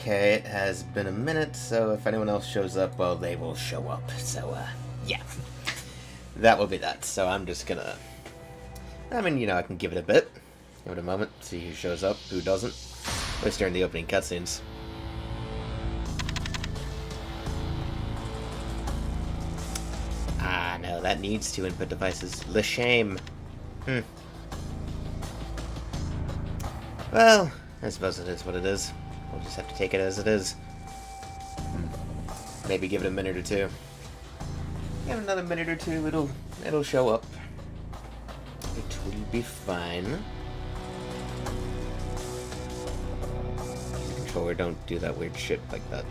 Okay, it has been a minute, so if anyone else shows up, well, they will show up. So, yeah. That will be that. So I'm just gonna... I mean, you know, I can give it a bit. Give it a moment, see who shows up, who doesn't. At least during the opening cutscenes. Ah, no, that needs 2 input devices. Le shame. Well, I suppose it is what it is. We'll just have to take it as it is. Maybe give it a minute or two. Give it another minute or two, it'll show up. It will be fine. The controller, don't do that weird shit like that.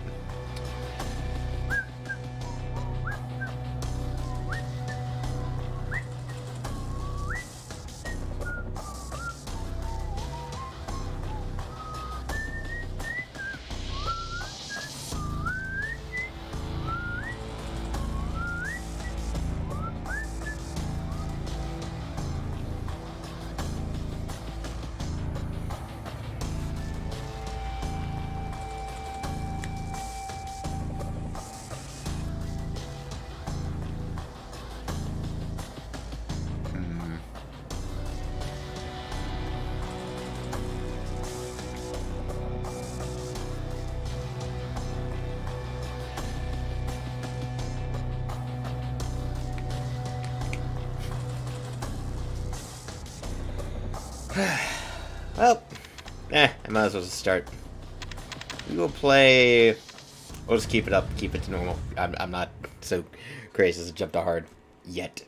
Well, I might as well just start. We will play... We'll just keep it up, keep it to normal. I'm not so crazy as to jump to hard yet.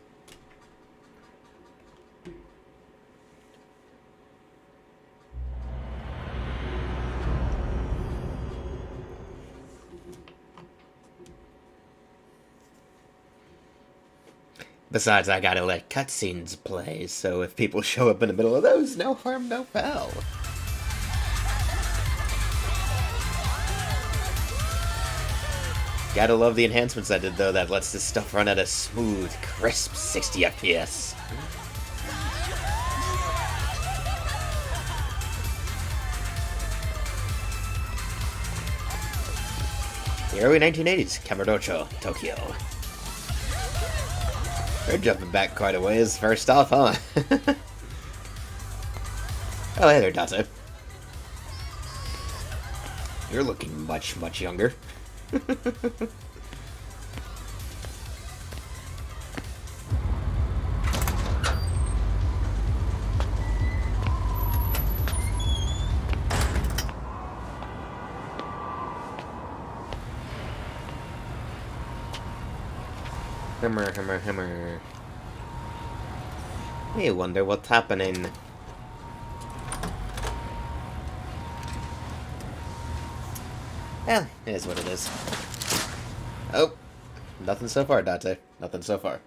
Besides, I gotta let cutscenes play, so if people show up in the middle of those, no harm, no foul. Gotta love the enhancements I did, though, that lets this stuff run at a smooth, crisp 60 FPS. The early 1980s, Kamurocho, Tokyo. We're jumping back quite a ways, first off, huh? Oh, hey there, Date. You're looking much, much younger. Hammer. We wonder what's happening. Well, it is what it is. Oh, nothing so far, Date. Nothing so far.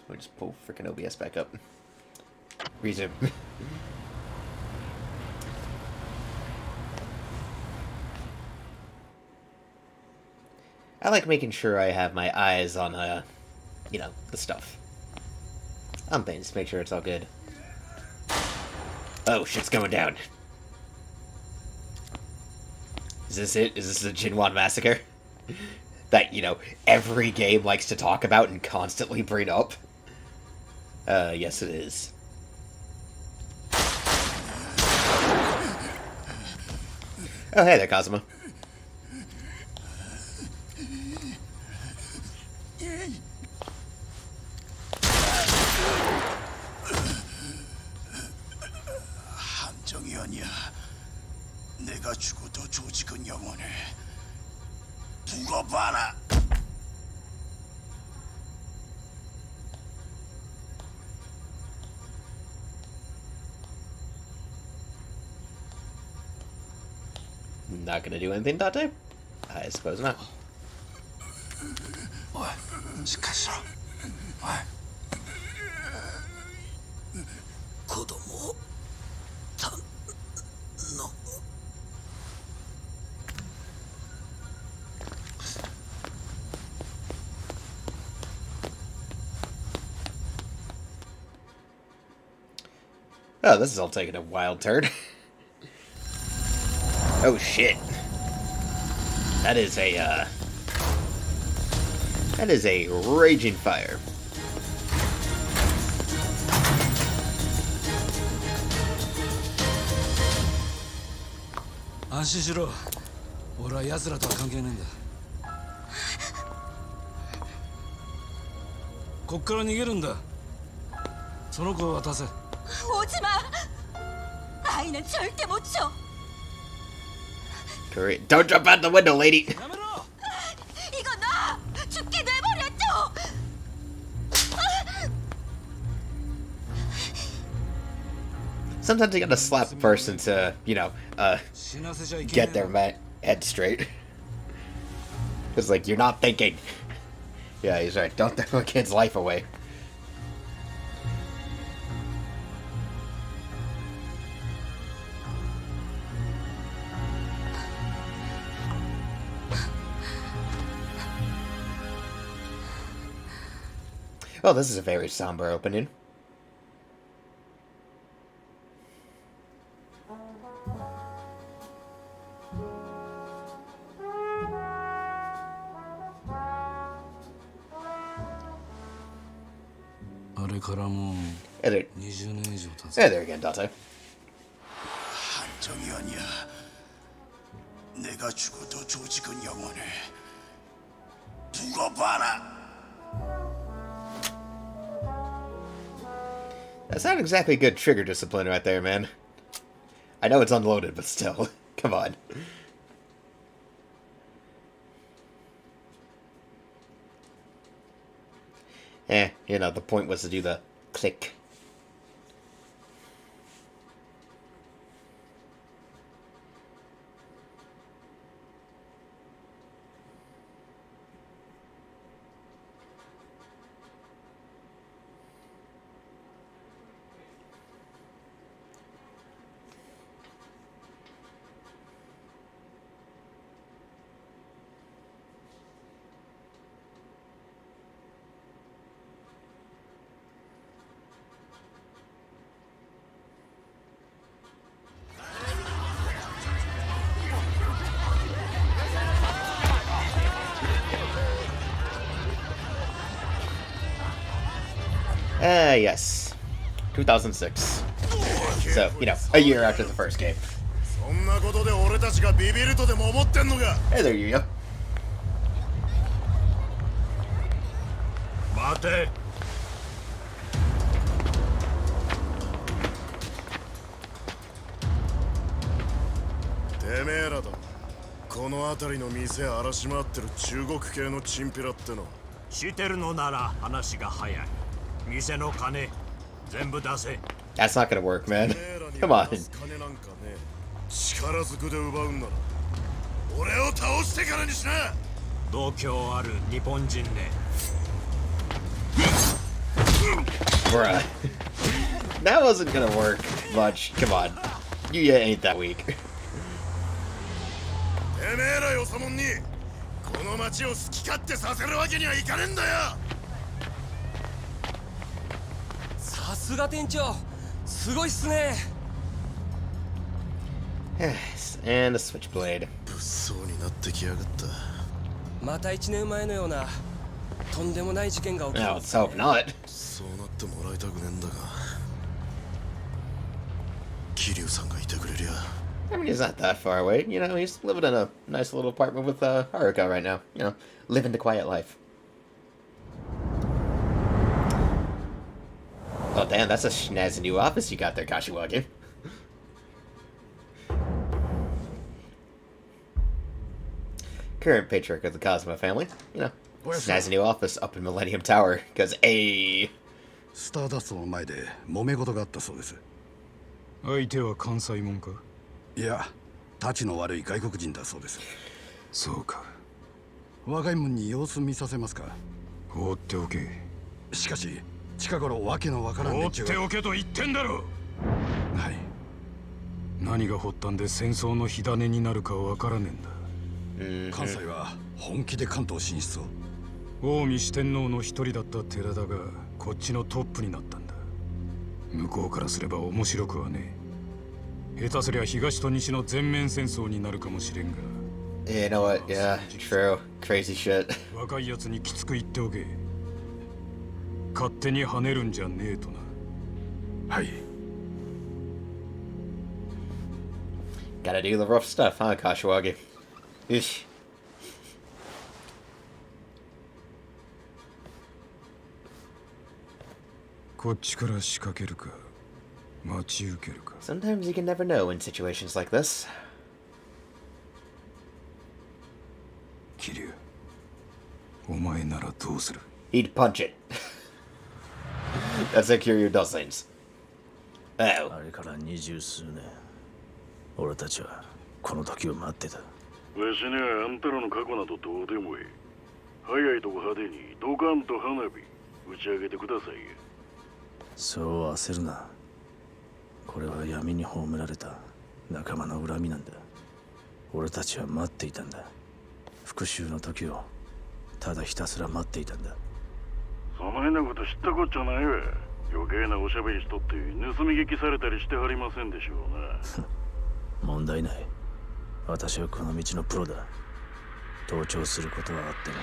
We'll just pull freaking OBS back up. Resume. I like making sure I have my eyes on, you know, the stuff. On things, make sure it's all good. Oh, shit's going down. Is this it? Is this the Jinwan Massacre? That, you know, every game likes to talk about and constantly bring up? Yes it is. Oh, hey there, Kazuma. 내가 죽어도 조직은 영원해. 두고 봐라. Not gonna do anything, Date? I suppose not. 뭐? 시켰어? 고도모 단 너. Oh, this is all taking a wild turn. Oh, shit. That is a raging fire. Anshishiro, ora yatsura to wa kankei nai nda. こっから逃げるんだ。その子を渡せ。 오지 마. 아이는 절대 못 줘. Great. Don't jump out the window, lady. 야메로! 이거 놔. 죽게 내버려둬. Sometimes you gotta slap a person to, you know, get their head straight. Because, like, you're not thinking. Yeah, he's right. Don't throw a kid's life away. Oh, this is a very somber opening. Hey there. Hey there again, Dante. 한정이 아니야. 내가 죽어도 조직은 영원해. 두고 봐라. That's not exactly good trigger discipline right there, man. I know it's unloaded, but still. Come on. You know, the point was to do the click. Yes. 2006. So, you know, a year after the first game. Hey there, Yuya. 待て。てめえらだ。この辺りの店荒らし回ってる中国系のチンピラっての。知ってるのなら話が早い。店の金全部出せ。 That's not gonna work, man. Come on. 金なんかね。力ずくで奪うんなら俺を倒してからにしな。度胸ある日本人ね。 Bruh. That wasn't gonna work much. Come on. Yuya ain't that weak. てめえらよさもんにこの町を好き勝手させるわけにはいかねえんだよ。さすが店長、すごいっすね。And a switchblade. 物騒になってきやがった。また1年前のようなとんでもない事件が起き No, た。 let's hope not. そうなってもらいたくねえんだが。桐生さんがいてくれりゃ。I mean, he's not that far away. You know, he's living in a nice little apartment with Haruka right now. You know, living the quiet life. Oh, damn, that's a snazzy new office you got there, Kashiwagi. Current patriarch of the Cosmo family. You know, snazzy new office up in Millennium Tower. Because, a スターダストの前で揉め事があったそうです。相手は関西もんか。いや、たちの悪い外国人だそうです。そうか。若いもんに様子見させますか。放っておけ。しかし近頃わけのわからん放っ連中が。ておけと言ってんだろ。はい。何が発端で戦争の火種になるかわからねえんだ。関西は本気で関東進出を。近江四天王の一人だった寺田がこっちのトップになったんだ。向こうからすれば面白くはねえ。下手すりゃ東と西の全面戦争になるかもしれんが、You know what? Yeah, true. Crazy shit. 若いやつにきつく言っておけ。勝手に跳ねるんじゃねえとな。はい。 Gotta do the rough stuff, huh, Kashiwagi? Eesh. こっちから仕掛けるか、待ち受けるか。 Sometimes you can never know in situations like this. 桐生、お前ならどうする？ He'd punch it. That's how Kiryu does things. Oh. あれから20数年、俺たちはこの時を待ってた。わしにはあんたらの過去などどうでもいい。早いとこ派手にドカンと花火打ち上げてくださいよ。そう焦るな。これは闇に葬られた仲間の恨みなんだ。俺たちは待っていたんだ。復讐の時をただひたすら待っていたんだ。その変なこと知ったこっちゃないわ。余計なおしゃべりしとって盗み聞きされたりしてはりませんでしょうな。問題ない。私はこの道のプロだ。盗聴することはあっても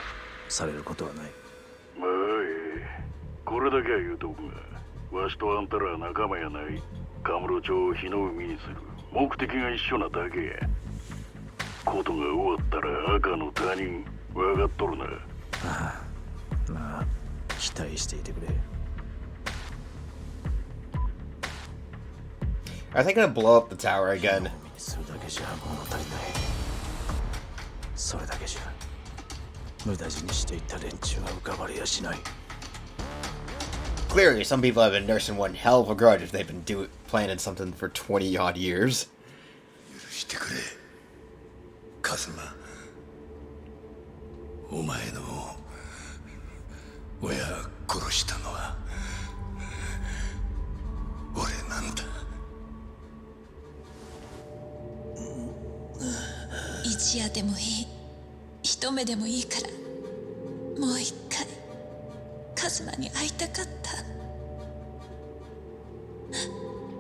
されることはない。まあいい。これだけは言うとくが、わしとあんたらは仲間やない。カムロ町を火の海にする目的が一緒なだけや。ことが終わったら赤の他人分かっとるな。ああ、まあ期待していてくれ。 Are they gonna blow up the tower again? するだけじゃ物足りない。それだけじゃ無駄死にしていった連中が浮かばれやしない。 Clearly, some people have been nursing one hell of a grudge if they've been planning something for 20 odd years. 許してくれカズマ。お前の親殺したのは俺なんだ。一夜でもいい、一目でもいいからもう一回カズマに会いたかった。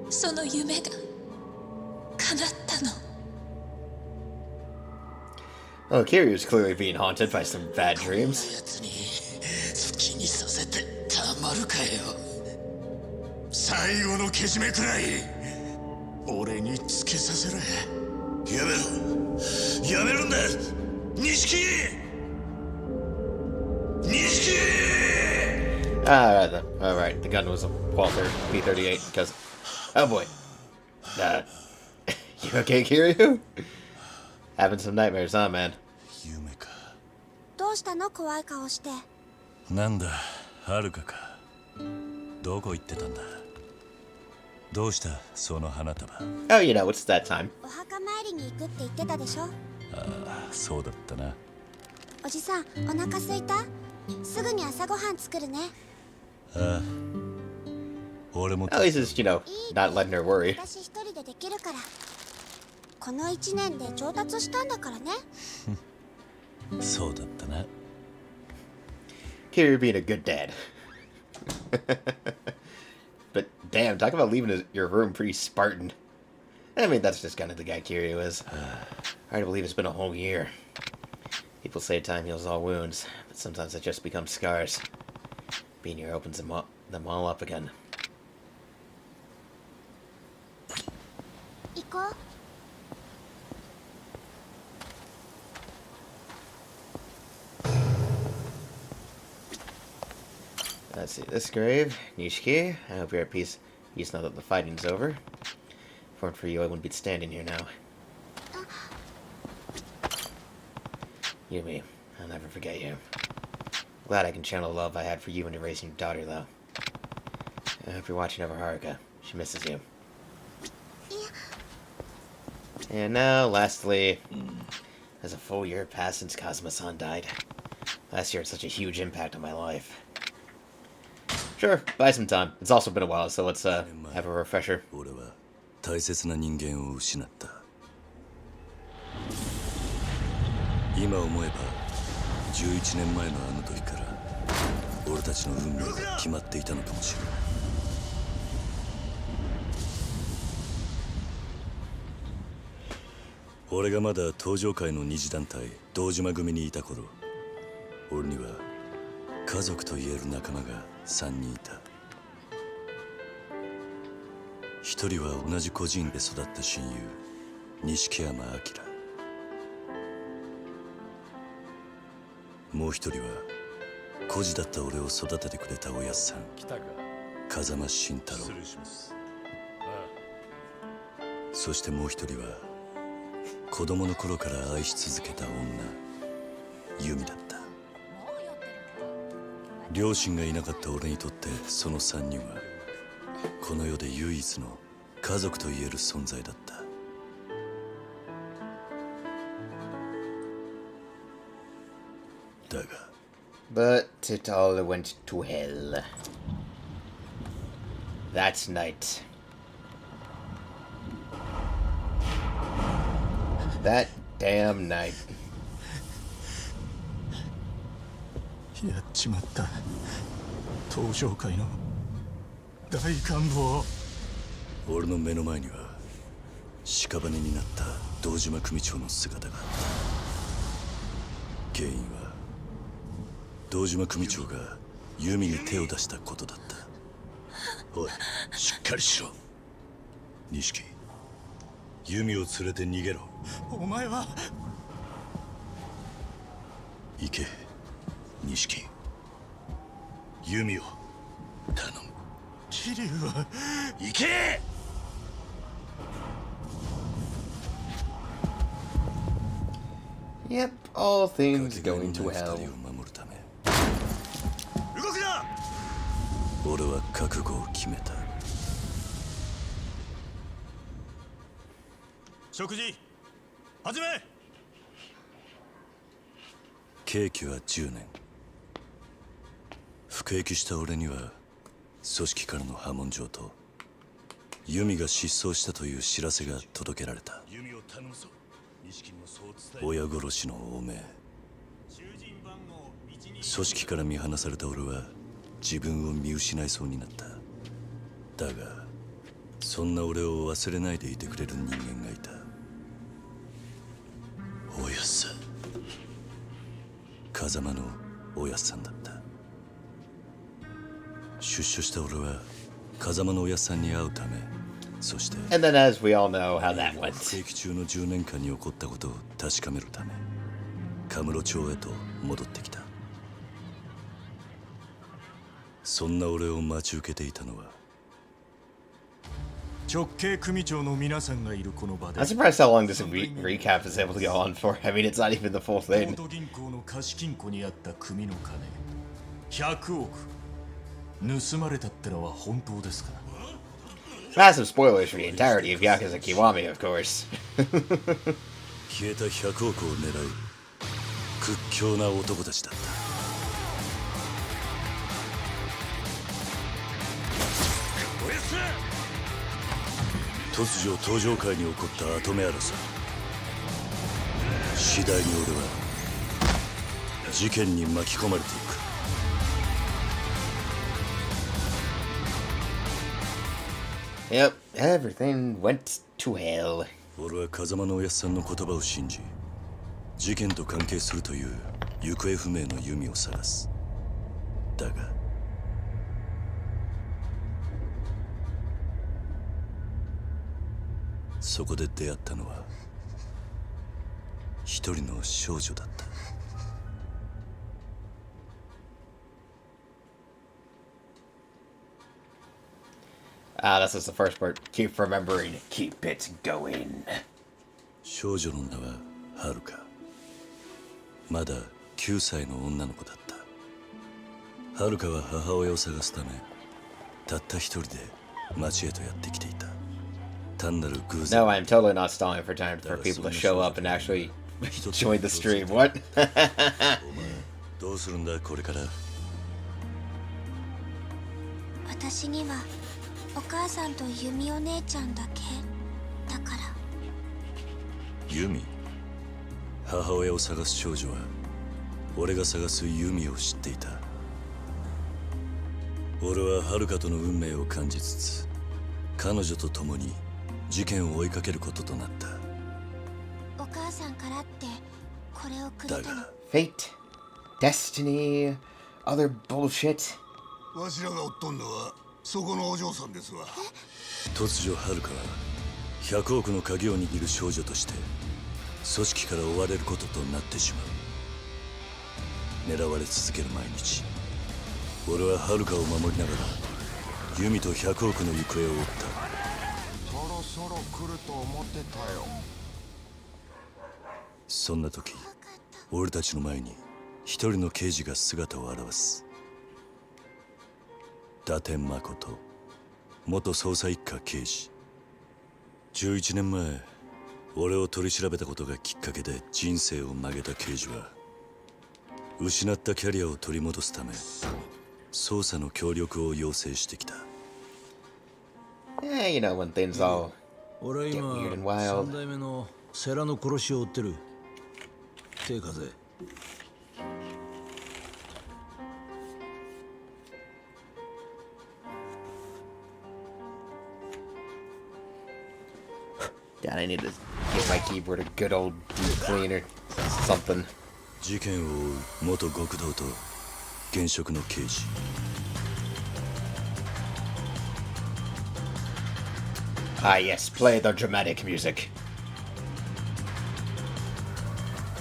その夢が叶ったの。 Oh, Kiryu's clearly being haunted by some bad dreams. やつに好きにさせてたまるかよ。最後のけじめくらい俺につけさせろ。やめろ。やめるんだ錦錦。 Alright, the gun was a Walther P-38 because... Oh boy. You okay, Kiryu? Having some nightmares, huh, man? 夢か。どうしたの怖い顔して。なんだ、はるかか。どこ行ってたんだ。どうした、その花束。Oh, you know, it's that time. お墓参りに行くって言ってたでしょ。ああ、そうだったな。おじさん、お腹すいた？すぐに朝ごはん作るね。ああ、俺も。 At least it's, you know, not letting her worry. 私一人でできるから。この1年で上達したんだからね。そうだったな。 Kiryu being a good dad. But damn, talk about leaving your room pretty Spartan. I mean, that's just kind of the guy Kiryu is. Hard to believe it's been a whole year. People say time heals all wounds, but sometimes it just becomes scars. Being here opens them all up again. 行こう。 Let's see, this grave, Nishiki. I hope you're at peace now that the fighting's over. If it weren't for you, I wouldn't be standing here now. Yumi, I'll never forget you. Glad I can channel the love I had for you into raising your daughter, though. I hope you're watching over Haruka. She misses you. And now, lastly, has a full year passed since Kazuma-san died. Last year had such a huge impact on my life. Sure, buy some time. It's also been a while, so let's have a refresher. 俺は大切な人間を失った。今思えば11年前のあの時から俺たちの運命が決まっていたのかもしれない。俺がまだ登場界の二次団体堂島組にいた頃、俺には家族と言える仲間が3人いた。一人は同じ孤児院で育った親友錦山明。もう一人は孤児だった俺を育ててくれたおやっさん風間慎太郎。そしてもう一人は子供の頃から愛し続けた女由美だった。両親がいなかった俺にとってその3人はこの世で唯一の家族と言える存在だった。だが But it all went to hell. That night. That damn night. やっちまった。登場界の大幹部を。俺の目の前には屍になった堂島組長の姿があった。原因は堂島組長が由美に手を出したことだった。おい、しっかりしろ。錦、由美を連れて逃げろ。お前は。行け、錦。由美を頼む。桐生は。行け。Yep, all things going to hell. 動くな。俺は覚悟を決めた。食事始め。刑期は10年。服役した俺には組織からの破門状と由美が失踪したという知らせが届けられた。親殺しの汚名。組織から見放された俺は自分を見失いそうになった。だがそんな俺を忘れないでいてくれる人間がいた。おやっさん、風間のおやっさんだった。出所した俺は風間のおやっさんに会うため、そして And then as we all know how that went. 服役中の10年間に起こったことを確かめるためカムロ町へと戻ってきた。そんな俺を待ち受けていたのは直系組長の皆さんがいるこの場で。 I'm surprised how long this recap is able to go on for. I mean, it's not even the full コ thing. ード銀行の貸金庫にあった組の金100億盗まれたってのは本当ですか？ Massive spoilers for the entirety of Yakuza Kiwami, of course. 消えた100億を狙う屈強な男たちだった。突如登場界に起こった跡目争い。次第に俺は事件に巻き込まれていく。Yep, everything went to hell. 俺は風間のおやっさんの言葉を信じ、事件と関係するという行方不明の由美を探す。だがそこで出会ったのは一人の少女だった。This is the first part. Keep remembering, keep it going. 少女の名ははるか。まだ9歳の女の子だった。はるかは母親を探すためたった一人で町へとやってきていた。単なる偶然。 No, I'm totally not stalling for time for people to show up and actually join the stream. What? どうするんだこれから。私にはお母さんとユミお姉ちゃんだけだから。ユミ、母親を探す少女は俺が探すユミを知っていた。俺ははるかとの運命を感じつつ彼女と共に事件を追いかけることとなった。お母さんからってこれをくれたの。 Fate, destiny, other bullshit. わしらが追っとんのはそこのお嬢さんですわ。突如ハルカは100億の鍵を握る少女として組織から追われることとなってしまう。狙われ続ける毎日、俺はハルカを守りながらユミと100億の行方を追った。そろそろ来ると思ってたよ。そんな時、俺たちの前に一人の刑事が姿を現す。伊達誠、元捜査一課刑事。11年前、俺を取り調べたことがきっかけで人生を曲げた刑事は、失ったキャリアを取り戻すため捜査の協力を要請してきた。Yeah, you know, when things all 俺は get 今 weird and wild. 3代目の世良の殺しを追ってる。手風。God, I need to give my keyboard a good old deep cleaner. Something. 事件を追う元極道と現職の刑事。Ah, yes, play the dramatic music.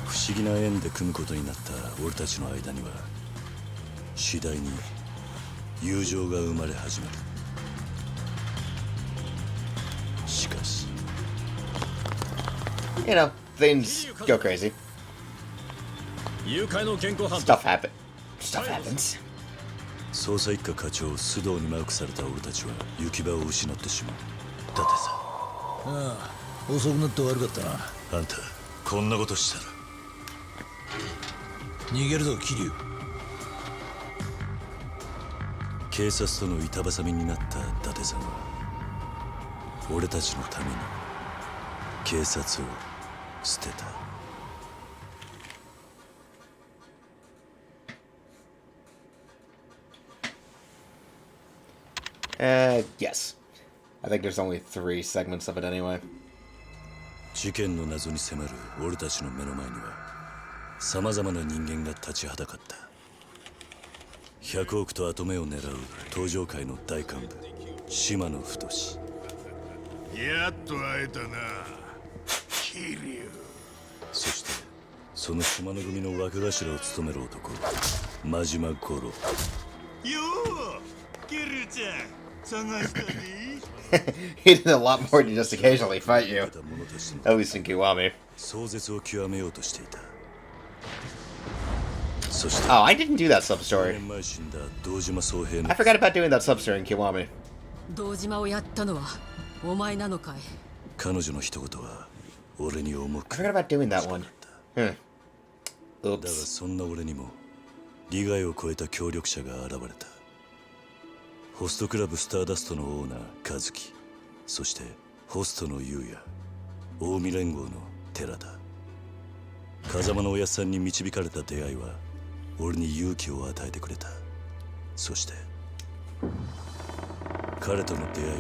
不思議な縁で組むことになった俺たちの間には次第に友情が生まれ始める。しかし You know, things go crazy. 誘拐の現行犯 Stuff happens. 捜査一課課長須藤にマークされた俺たちは行き場を失ってしまう。だってさ、ああ、遅くなって悪かったな。あんたこんなことしたら逃げるぞ桐生。警察との板挟みになった伊達さんは俺たちのために警察を捨てた。Yes. I think there's only 3 segments of it anyway. 事件の謎に迫る俺たちの目の前には様々な人間が立ちはだかった。100億と跡目を狙う登場界の大幹部島野太。やっと会えたな、桐生。そしてその島野組の若頭を務める男真島五郎。よう、キルちゃん探したで。He did a lot more than just occasionally fight you. At least in Kiwami. 壮絶を極めようとしていた。 Oh, I didn't do that sub-story. I forgot about doing that sub-story in Kiwami. 堂島をやったのはお前なのかい。彼女の一言は俺に重く。 I forgot about doing that one. だがそんな俺にも利害を超えた協力者が現れた。ホストクラブスターダストのオーナー和樹、そしてホストの優也、近江連合の寺田。風間のおやっさんに導かれた出会いは俺に勇気を与えてくれた。そして彼との出会いが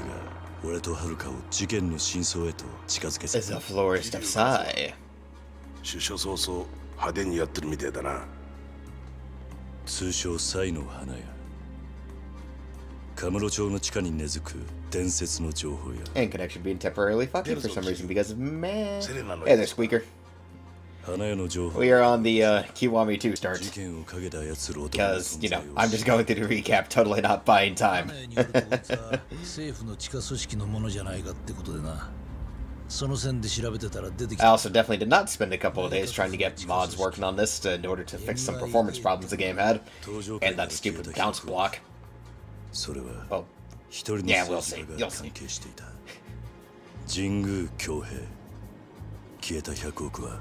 俺と遥を事件の真相へと近づけさせた。 The florist of Sai. 出所早々派手にやってるみてえだな。通称サイの花屋。カムロ町の地下に根付く伝説の情報や。 And connection being temporarily fucky for some reason because of man. Hey there, Squeaker. 花屋の情報。 We are on the Kiwami 2 start. 事件をかけた奴らを。 Because, you know, I'm just going through the recap, totally not buying time. 政府の地下組織のものじゃないかってことでな。その線で調べてたら出てき I た。 also definitely did not spend a couple of days trying to get mods working on this in order to fix some performance problems the game had. And that stupid bounce block. それは Oh, 一人の yeah, we'll 捜 see. 査 You'll が see. 関係していた。神宮恭平。消えた100億は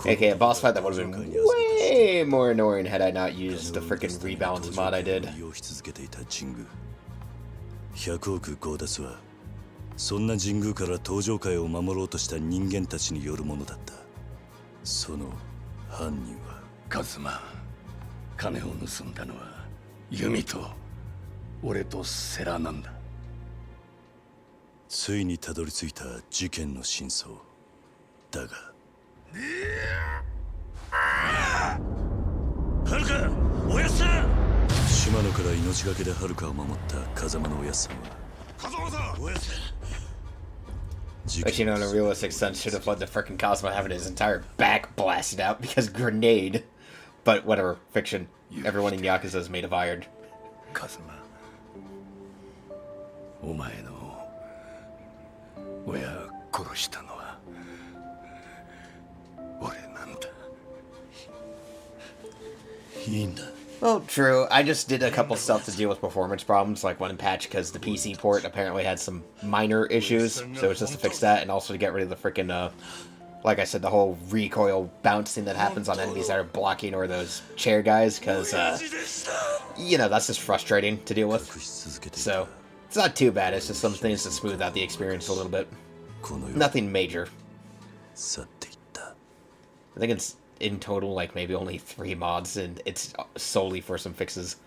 AKA a boss fight that would have been way more annoying had I not used the freaking rebalance mod I did. 利用し続けていた神宮。100億強奪はそんな神宮から登場界を守ろうとした人間たちによるものだった。その犯人はカズマ、金を盗んだのはユミと俺とセラなんだ。ついにたどり着いた事件の真相だが、はるかおやっさん。島野から命がけではるかを守った風間のおやっさんは風間さんおやっさん。 But you know, in a realistic sense, should have let the frickin' Cosmo having his entire back blasted out because grenade. But whatever, fiction. Everyone in Yakuza is made of iron. 風間お前の親殺したのは俺なんだ。いいんだ。 Well, true. I just did a couple stuff to deal with performance problems, like one patch, because the PC port apparently had some minor issues, so it's just to fix that, and also to get rid of the frickin', like I said, the whole recoil bouncing that happens on enemies that are blocking, or those chair guys, because, you know, that's just frustrating to deal with. So, it's not too bad, it's just some things to smooth out the experience a little bit. Nothing major. I think it's in total, like, maybe only 3 mods, and it's solely for some fixes.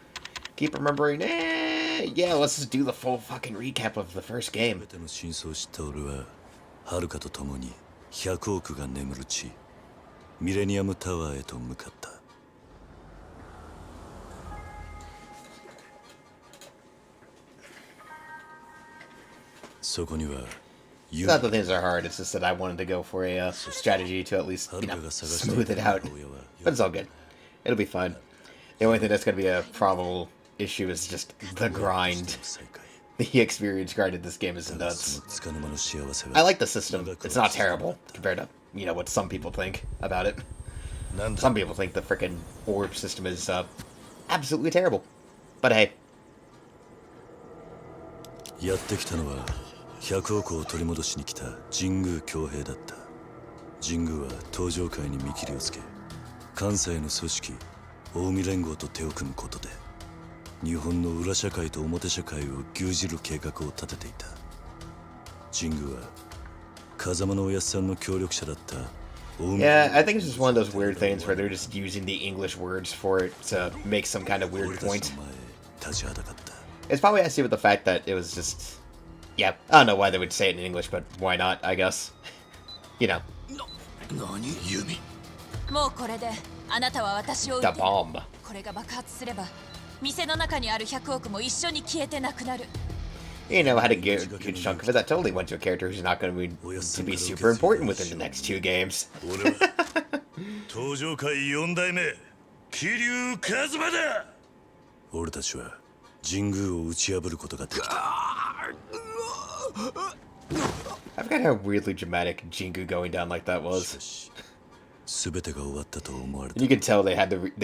Keep remembering, yeah, let's just do the full fucking recap of the first game. はるかと共に100億が眠る地ミレニアムタワーへと向かった。そこには It's not that things are hard, it's just that I wanted to go for a strategy to at least, you know, smooth it out. But it's all good. It'll be fine. The only thing that's going to be a probable issue is just the grind. The experience grind in this game is nuts. I like the system. It's not terrible compared to, you know, what some people think about it. Some people think the frickin' orb system is absolutely terrible. But hey. やってきたのは100億を取り戻しに来た神宮強兵だった。神宮は東上界に見切りをつけ、関西の組織近江連合と手を組むことで日本の裏社会と表社会を牛耳る計画を立てていた。神宮は風間のおやっさんの協力者だった。 Yeah, I think it's just one of those weird things where they're just using the English words for it to make some kind of weird point. It's probably has to do with the fact that it was just... Yeah, I don't know why they would say it in English, but why not, I guess. You know. The bomb. これが爆発すれば店の中にある100億も一緒に消えてなくなる。 You know, had a good chunk of it that totally went to a character who's not going to be super important within the next 2 games. 東上界4代目桐生一馬だ。俺たちは神宮を打ち破ることができた。 I forgot how weirdly dramatic Jingu going down like that was. 全てが終わったと思われた。 You could tell they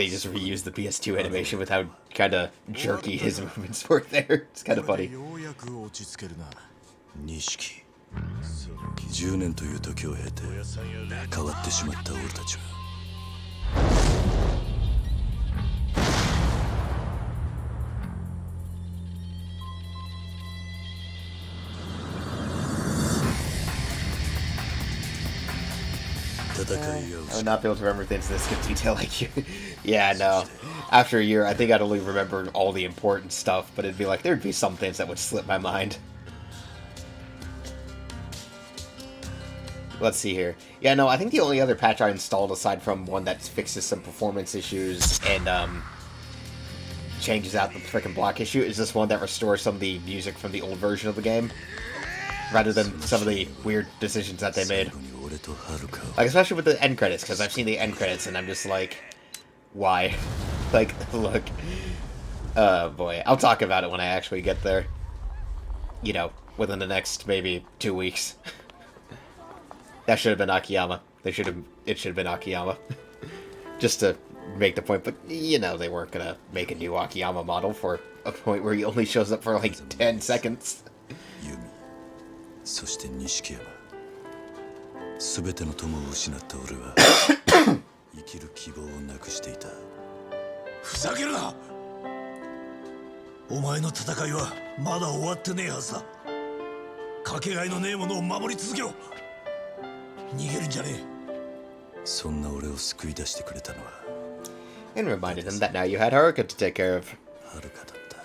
just reused the PS2 animation with how kind of jerky his movements were there. It's kind of funny. 錦10年という時を経て変わってしまった俺たちは。 I would not be able to remember things in this good detail like you. Yeah, no. After a year, I think I'd only remember all the important stuff, but it'd be like, there'd be some things that would slip my mind. Let's see here. Yeah, no, I think the only other patch I installed, aside from one that fixes some performance issues and, changes out the frickin' block issue, is this one that restores some of the music from the old version of the game, rather than some of the weird decisions that they made. Like, especially with the end credits, because I've seen the end credits and I'm just like, why? Like, look. Oh boy, I'll talk about it when I actually get there. You know, within the next, maybe, 2 weeks. That should have been Akiyama. It should have been Akiyama. Just to make the point, but, you know, they weren't gonna make a new Akiyama model for a point where he only shows up for, like, 10 seconds. そして錦山全ての友を失った俺は生きる希望をなくしていた。ふざけるな。お前の戦いはまだ終わってねえはずだ。かけがえのねえものを守り続けろ。逃げるんじゃねえ。そんな俺を救い出してくれたのは And reminded him that now you had Haruka to take care of. はるかだった。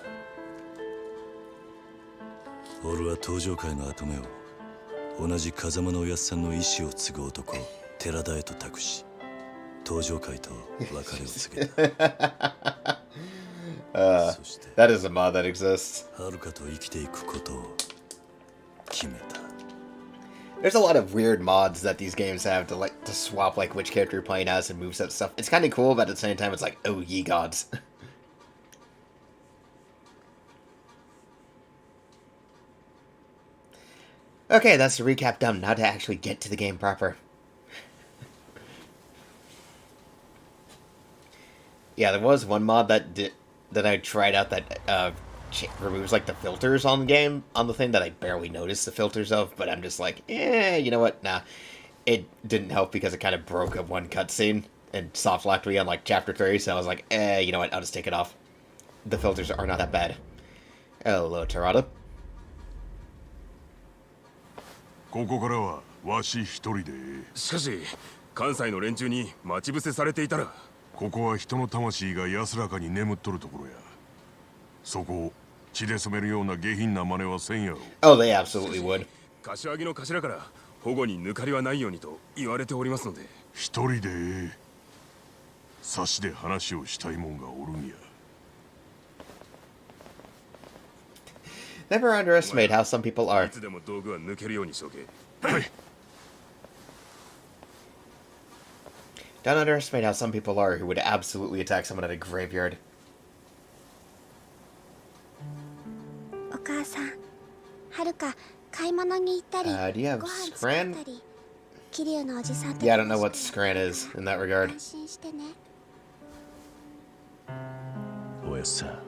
俺は東上界の跡目を同じ風間のおやっさんの意志を継ぐ男寺田へと託し、登場会と別れを告げた。That is a mod that exists. はるかと生きていくことを決めた。There's a lot of weird mods that these games have to swap like which character you're playing as and moveset stuff. It's kind of cool, but at the same time, it's like, oh ye gods. Okay, that's the recap done. Now to actually get to the game proper. Yeah, there was one mod that I tried out that removes like the filters on the game, on the thing that I barely noticed the filters of, but I'm just like, you know what? Nah. It didn't help because it kind of broke up one cutscene and soft locked me on like chapter 3, so I was like, you know what? I'll just take it off. The filters are not that bad. Hello, Terada. ここからはわし一人で。しかし関西の連中に待ち伏せされていたら。ここは人の魂が安らかに眠っとるところや。そこを血で染めるような下品な真似はせんやろ。Oh, they absolutely would. 柏木の頭から保護に抜かりはないようにと言われておりますので。一人で差しで話をしたいもんがおるんや。Never underestimate how some people are. いつでも道具は抜けるようにしとけ。はい。Don't underestimate how some people are who would absolutely attack someone at a graveyard. お母さん、はるか買い物に行ったり、 do you have ご飯 Scran? 作ったり、桐生のおじさんと Yeah, I don't know what Scran is in that regard. 安心してね。おやっさん、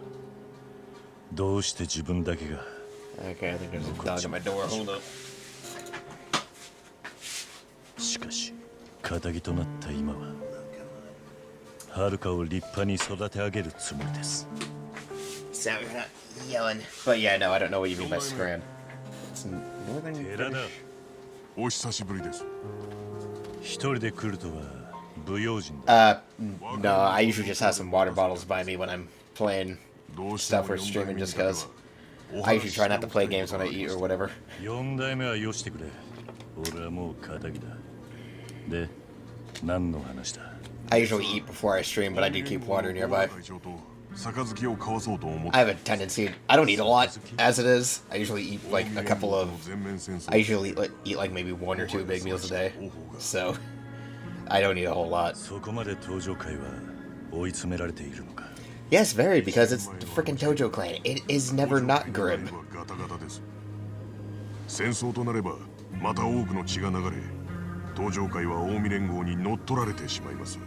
どうして自分だけが。 Okay, I think there's a dog at my door. Hold up. しかし、仇となった今は、はるかを立派に育て上げるつもりです。 So you're not yelling. But yeah, no, I don't know what you mean by Scran. It's northern. 寺田。お久しぶりです。一人で来るとは不用心だ。No, I usually just have some water bottles by me when I'm playing stuff or streaming just because. I usually try not to play games when I eat or whatever. 4代目はよしてくれ。俺はもう仇だ。で、何の話だ。 I usually eat before I stream, but I do keep water nearby. I have a tendency. I don't eat a lot as it is. I usually eat like a couple of. I usually eat like maybe 1 or 2 big meals a day. So I don't eat a whole lot. そこまで登場会は追い詰められているのか。 Yes, very, because it's the freaking Tojo clan. It is never not grim. 戦争となればまた多くの血が流れ、登場会は近江連合に乗っ取られてしまいます。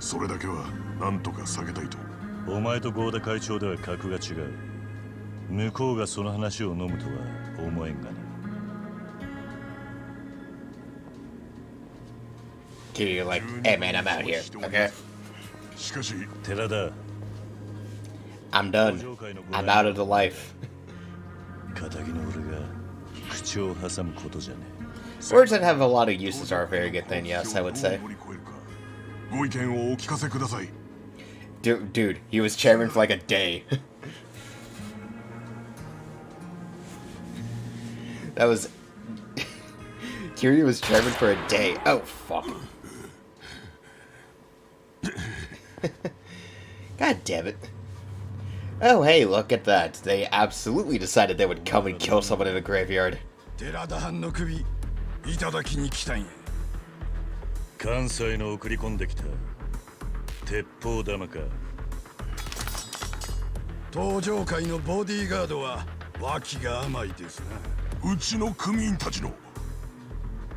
それだけは何とか避けたいと。お前と合田会長では格が違う。向こうがその話を飲むとは思えんがな。You're like, hey man, I'm out here, okay? しかし、寺田。 I'm done. I'm out of the life. Words that have a lot of uses are a very good thing, yes, I would say. Dude, he was chairman for like a day. That was... Kiryu was chairman for a day. Oh, fuck. God damn it. Oh, hey, look at that. They absolutely decided they would come and kill someone in a graveyard. 関西の送り込んできた鉄砲玉か。登場会のボディーガードは脇が甘いですな。うちの組員たちの。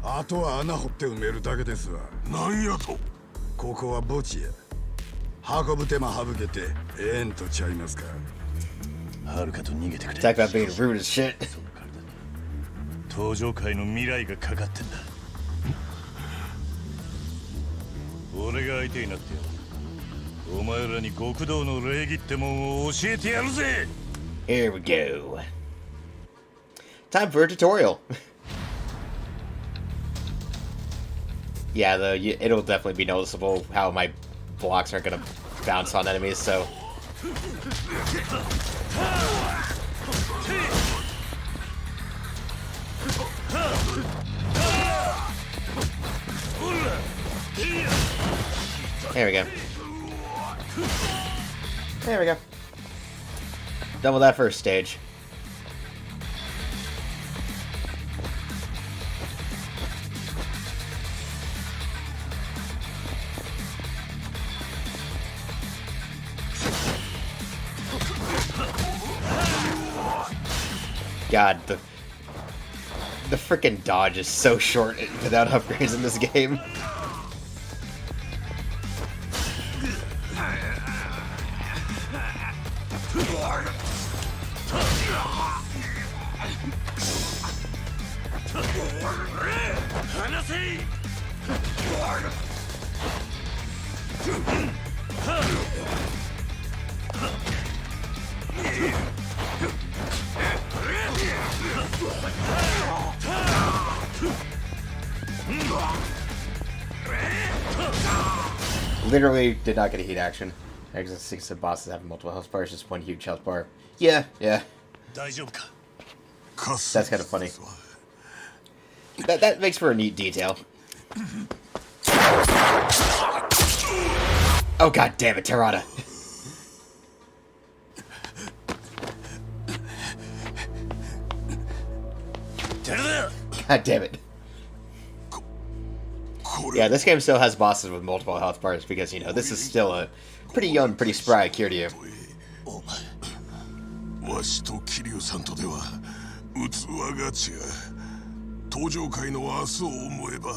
あとは穴掘って埋めるだけですわ。なんやと。ここは墓地や。運ぶ手間省けてええんとちゃいますか。はるかと逃げてくれ。Talk about being rude as shit. 登場界の未来がかかってんだ。俺が相手になってやる。お前らに極道の礼儀ってもんを教えてやるぜ。Here we go. Time for a tutorial. Yeah, it'll definitely be noticeable how my blocks aren't gonna bounce on enemies, so. There we go. There we go. Done with that first stage. God, the frickin' dodge is so short without upgrades in this game. Literally did not get a heat action. Yakuza 6 said bosses having multiple health bars, just one huge health bar. Yeah. That's kind of funny. That makes for a neat detail. Oh god damn it, Terada. God damn it. Yeah, this game still has bosses with multiple health bars because, you know, this is still a pretty young, pretty spry Kiryu. わしと桐生さんとでは器が違う。登場界の明日を思えば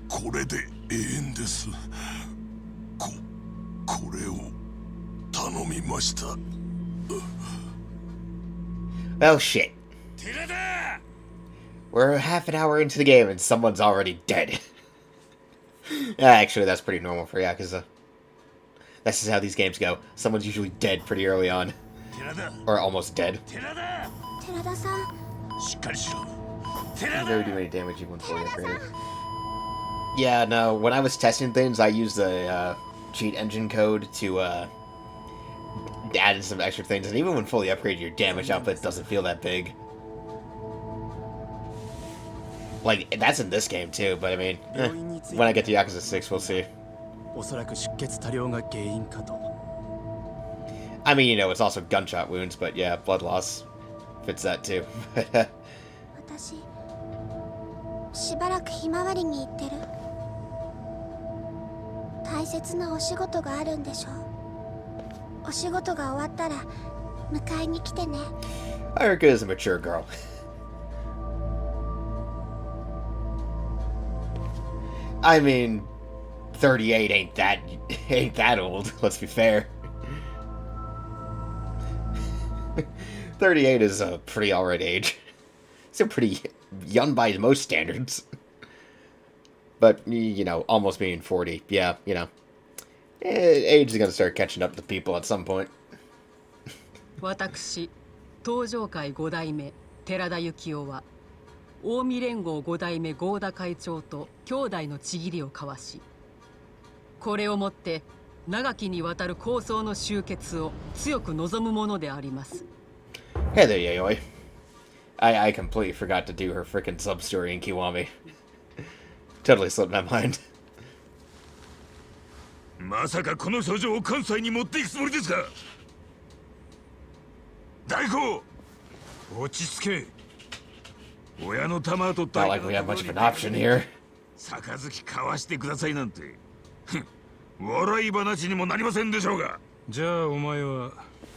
これでええんです。これを頼みました。Oh shit. We're half an hour into the game and someone's already dead. Actually, that's pretty normal for Yakuza. That's just how these games go. Someone's usually dead pretty early on. Or almost dead. Doesn't really do any damage even before you upgrade it. Yeah, no, when I was testing things, I used the cheat engine code to add in some extra things, and even when fully upgraded, your damage output doesn't feel that big. Like, that's in this game too, but I mean, when I get to Yakuza 6, we'll see. I mean, you know, it's also gunshot wounds, but yeah, blood loss fits that too. しばらくひまわりに行ってる。大切なお仕事があるんでしょ。お仕事が終わったら迎えに来てね。Erika is a mature girl. I mean, 38 ain't that old. Let's be fair. 38 is a pretty alright age. It's a pretty young by most standards. But, you know, almost being 40. Yeah, you know. Age is gonna start catching up to people at some point. 私、東上会5代目寺田幸雄は近江連合5代目合田会長と兄弟のちぎりを交わし、これをもって長きにわたる抗争の終結を強く望むものであります。 Hey there, Yayoi. I completely forgot to do her frickin' sub-story in Kiwami. Totally slipped my mind. まさかこの書状を関西に持っていくつもりですか。大公、落ち着け。親の玉を取った。 Not like we have much of an option here. 杯交わしてくださいなんて。笑い話にもなりませんでしょうが。じゃあお前は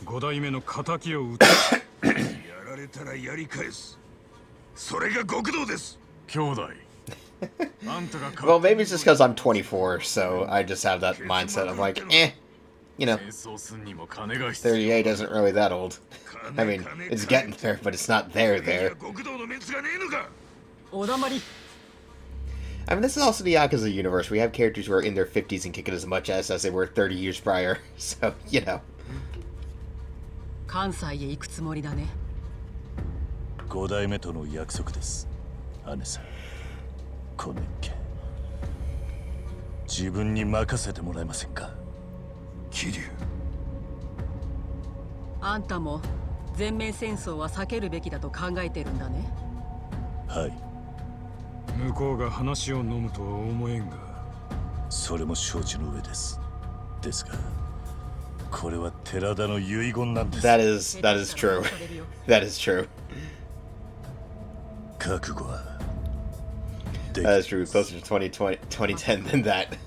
5代目の仇を討つ。やられたらやり返す。それが極道です。兄弟。Well, maybe it's just because I'm 24, so I just have that mindset of like, you know, 38 isn't really that old. I mean, it's getting there, but it's not there. I mean, this is also the Yakuza universe. We have characters who are in their 50s and kick it as much as they were 30 years prior. So, you know. 関西へ行くつもりだね。5代目との約束です、姉さん。この件、自分に任せてもらえませんか。桐生。あんたも全面戦争は避けるべきだと考えてるんだね。はい。向こうが話を飲むとは思えんが。それも承知の上です。ですが、これは寺田の遺言なんです。That is true. That is true. 覚悟は That is true. Closer to 2010 than that.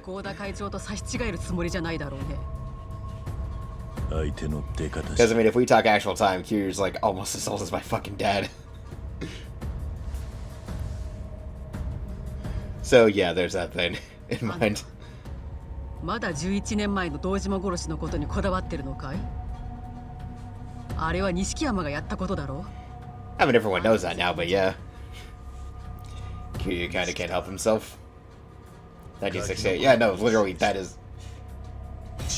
合田会長と差し違えるつもりじゃないだろうね。相手の出方 Because, I mean, if we talk actual time, Kiryu's like almost as old as my fucking dad. So, yeah, there's that thing in mind. まだ11年前の堂島殺しのことにこだわってるのかい？あれは錦山がやったことだろう。I mean, everyone knows that now, but yeah. Kiryu kind of can't help himself. 1968. Yeah, no, literally, that is...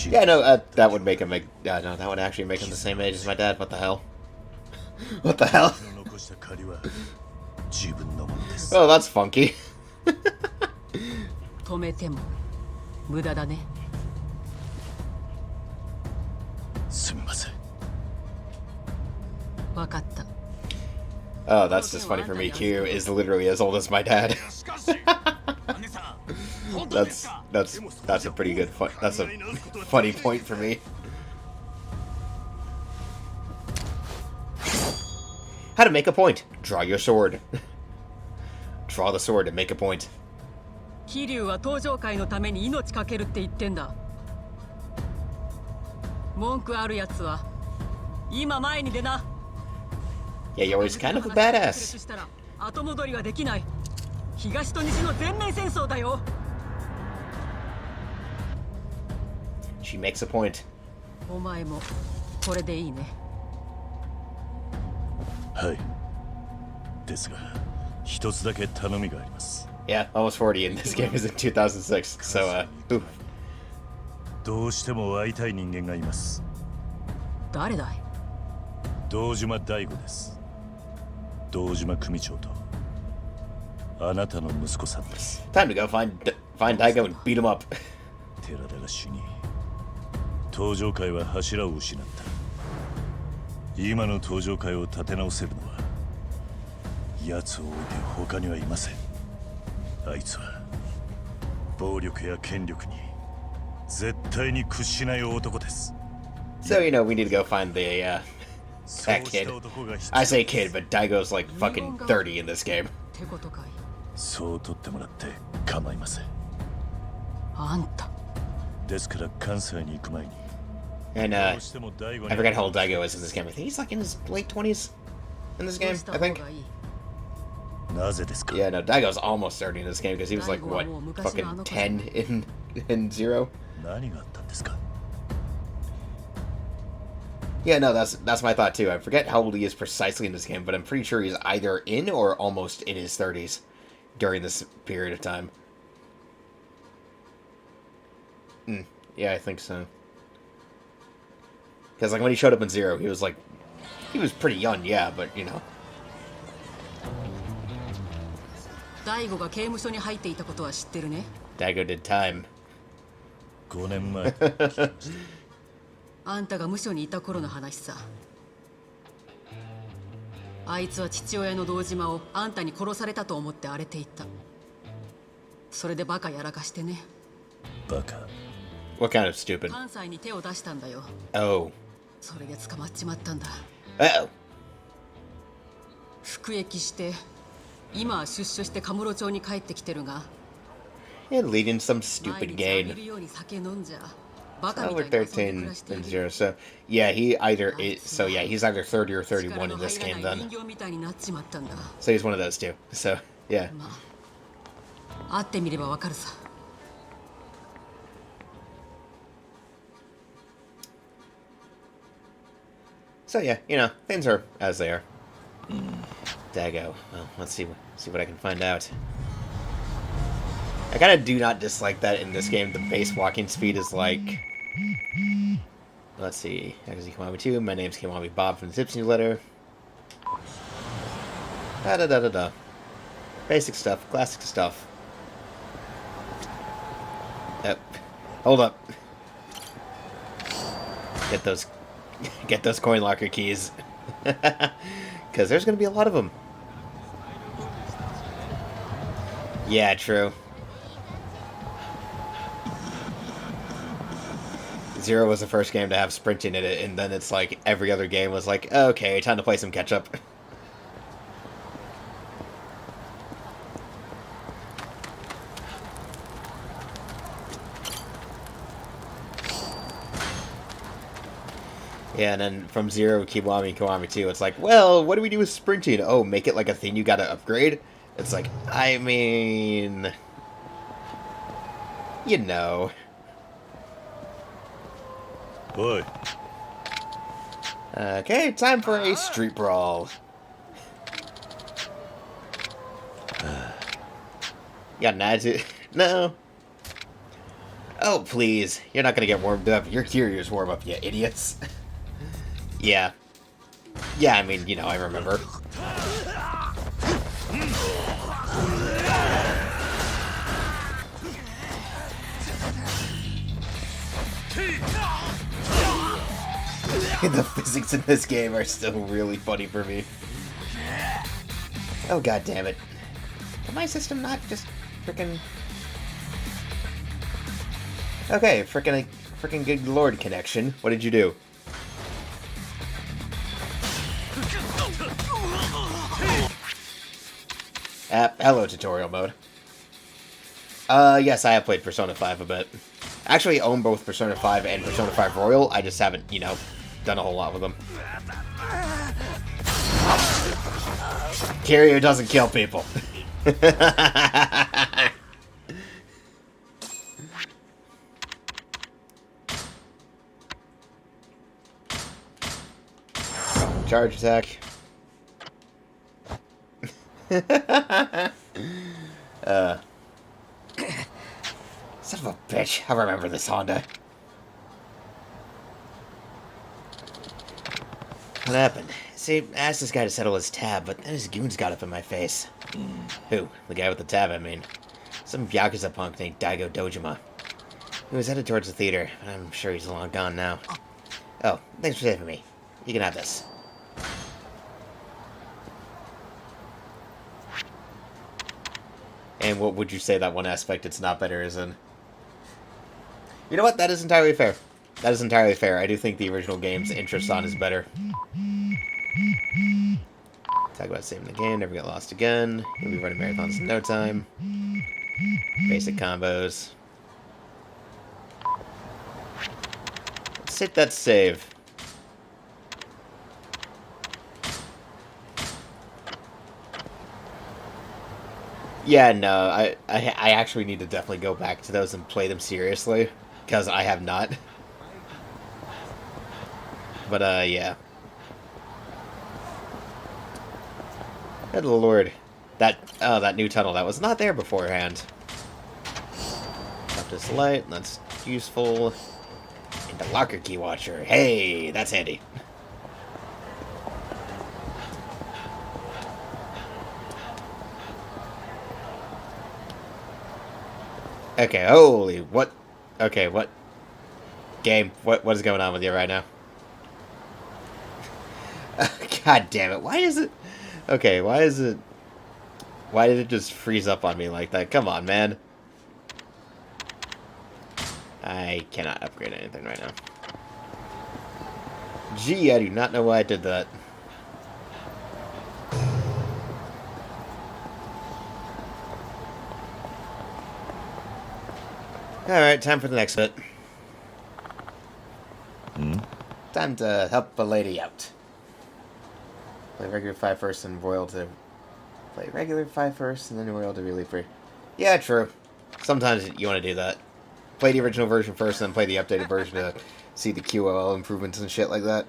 Yeah, no, that would make him no, that would actually make him the same age as my dad. What the hell? What the hell? Oh, that's funky. 止めても無駄だね。すみません。わかった。Oh, that's just funny for me. Q is literally as old as my dad. That's a pretty good that's a funny point for me. How to make a point. Draw your sword. Draw the sword and make a point. 桐生は登場会のために命かけるって言ってんだ。文句あるやつは今前に出な。Yeah, you're always kind of a badass. 後戻りはできない。東と西の全面戦争だよ。She makes a point. お前もこれでいいね。はい。ですが、一つだけ頼みがあります。Yeah, almost 40 and this game is in 2006, so, oof. どうしても会いたい人間がいます。誰だい？堂島大吾です。堂島組長とあなたの息子さんです。Time to go find Daigo and beat him up. 寺田が死に、登場会は柱を失った。今の登場会を立て直せるのは、奴を置いて他にはいません。あいつは暴力や権力に絶対に屈しない男です。So, we need to go find that kid. I say kid, but Daigo's like fucking 30 in this game. そう取ってもらって構いません。あんた。ですから関西に行く前に。And I forget how old Daigo is in this game. I think he's like in his late 20s in this game, I think. なぜですか? Yeah, no, Daigo's almost 30 in this game because he was like, what, fucking 10 in Zero? 何があったんですか? Yeah, no, that's my thought too. I forget how old he is precisely in this game, but I'm pretty sure he's either in or almost in his 30s during this period of time. Yeah, I think so. Because like when he showed up in Zero, he was pretty young, yeah, but you know. 大吾が刑務所に入っていたことは知ってるね。Daigo did time. 5年前。あんたが無所にいた頃の話さ。あいつは父親の堂島をあんたに殺されたと思って荒れていた。それでバカやらかしてね。バカ。What kind of stupid? 関西に手を出したんだよ。Oh. それで捕まっちまったんだ。Uh-oh. 服役して今は出所してカムロ町に帰ってきてるが。And leading some stupid game. Over 13 and 0. So yeah, he's either 30 or 31 in this game then. So he's one of those two. So yeah. 会ってみればわかるさ。So yeah, things are as they are. Daigo. Well, let's see what I can find out. I kind of do not dislike that in this game. The base walking speed is like... Let's see. Yakuza Kiwami 2. My name's Kiwami Bob from the Tips newsletter. Da-da-da-da-da. Basic stuff. Classic stuff. Hold up. Get those coin locker keys. Because there's going to be a lot of them. Zero was the first game to have sprinting in it, and then it's like every other game was like, okay, time to play some catch up. Yeah, and then from Zero, Kiwami, Kiwami 2, it's like, well, what do we do with sprinting? Oh, make it like a thing you gotta upgrade? It's like, I mean... You know. Boy. Okay, time for a street brawl. You got an attitude? No. Oh, please. You're not gonna get warmed up. You're curious warm up, you idiots. Yeah. Yeah, I mean, you know, I remember. The physics in this game are still really funny for me. Oh, god damn it. Can my system not just frickin'... Okay, frickin' good lord connection. What did you do? Hello, tutorial mode. Yes, I have played Persona 5 a bit. Actually, own both Persona 5 and Persona 5 Royal. I just haven't, you know, done a whole lot with them. Kiryu doesn't kill people. Charge attack. Son of a bitch. I remember this Honda. What happened? See, I asked this guy to settle his tab, but then his goons got up in my face. Who? The guy with the tab, I mean. Some Yakuza punk named Daigo Dojima. He was headed towards the theater, but I'm sure he's long gone now. Oh, thanks for saving me. You can have this. And what would you say that one aspect it's not better is in? You know what? That is entirely fair. That is entirely fair. I do think the original game's interest on is better. Talk about saving the game. Never get lost again. You'll be running marathons in no time. Basic combos. Let's hit that save. Yeah, no, I actually need to definitely go back to those and play them seriously, because I have not. But, yeah. Good lord. That new tunnel, that was not there beforehand. Up this light, that's useful. And the locker key watcher. Hey, that's handy. Okay, holy, what? Okay, what? Game, what is going on with you right now? God damn it, why is it... Okay, why is it... Why did it just freeze up on me like that? Come on, man. I cannot upgrade anything right now. Gee, I do not know why I did that. Alright, time for the next bit. Time to help a lady out. Play regular 5 first and Royal to... Play regular 5 first and then Royal to really free. Yeah, true. Sometimes you want to do that. Play the original version first and then play the updated version to see the QOL improvements and shit like that.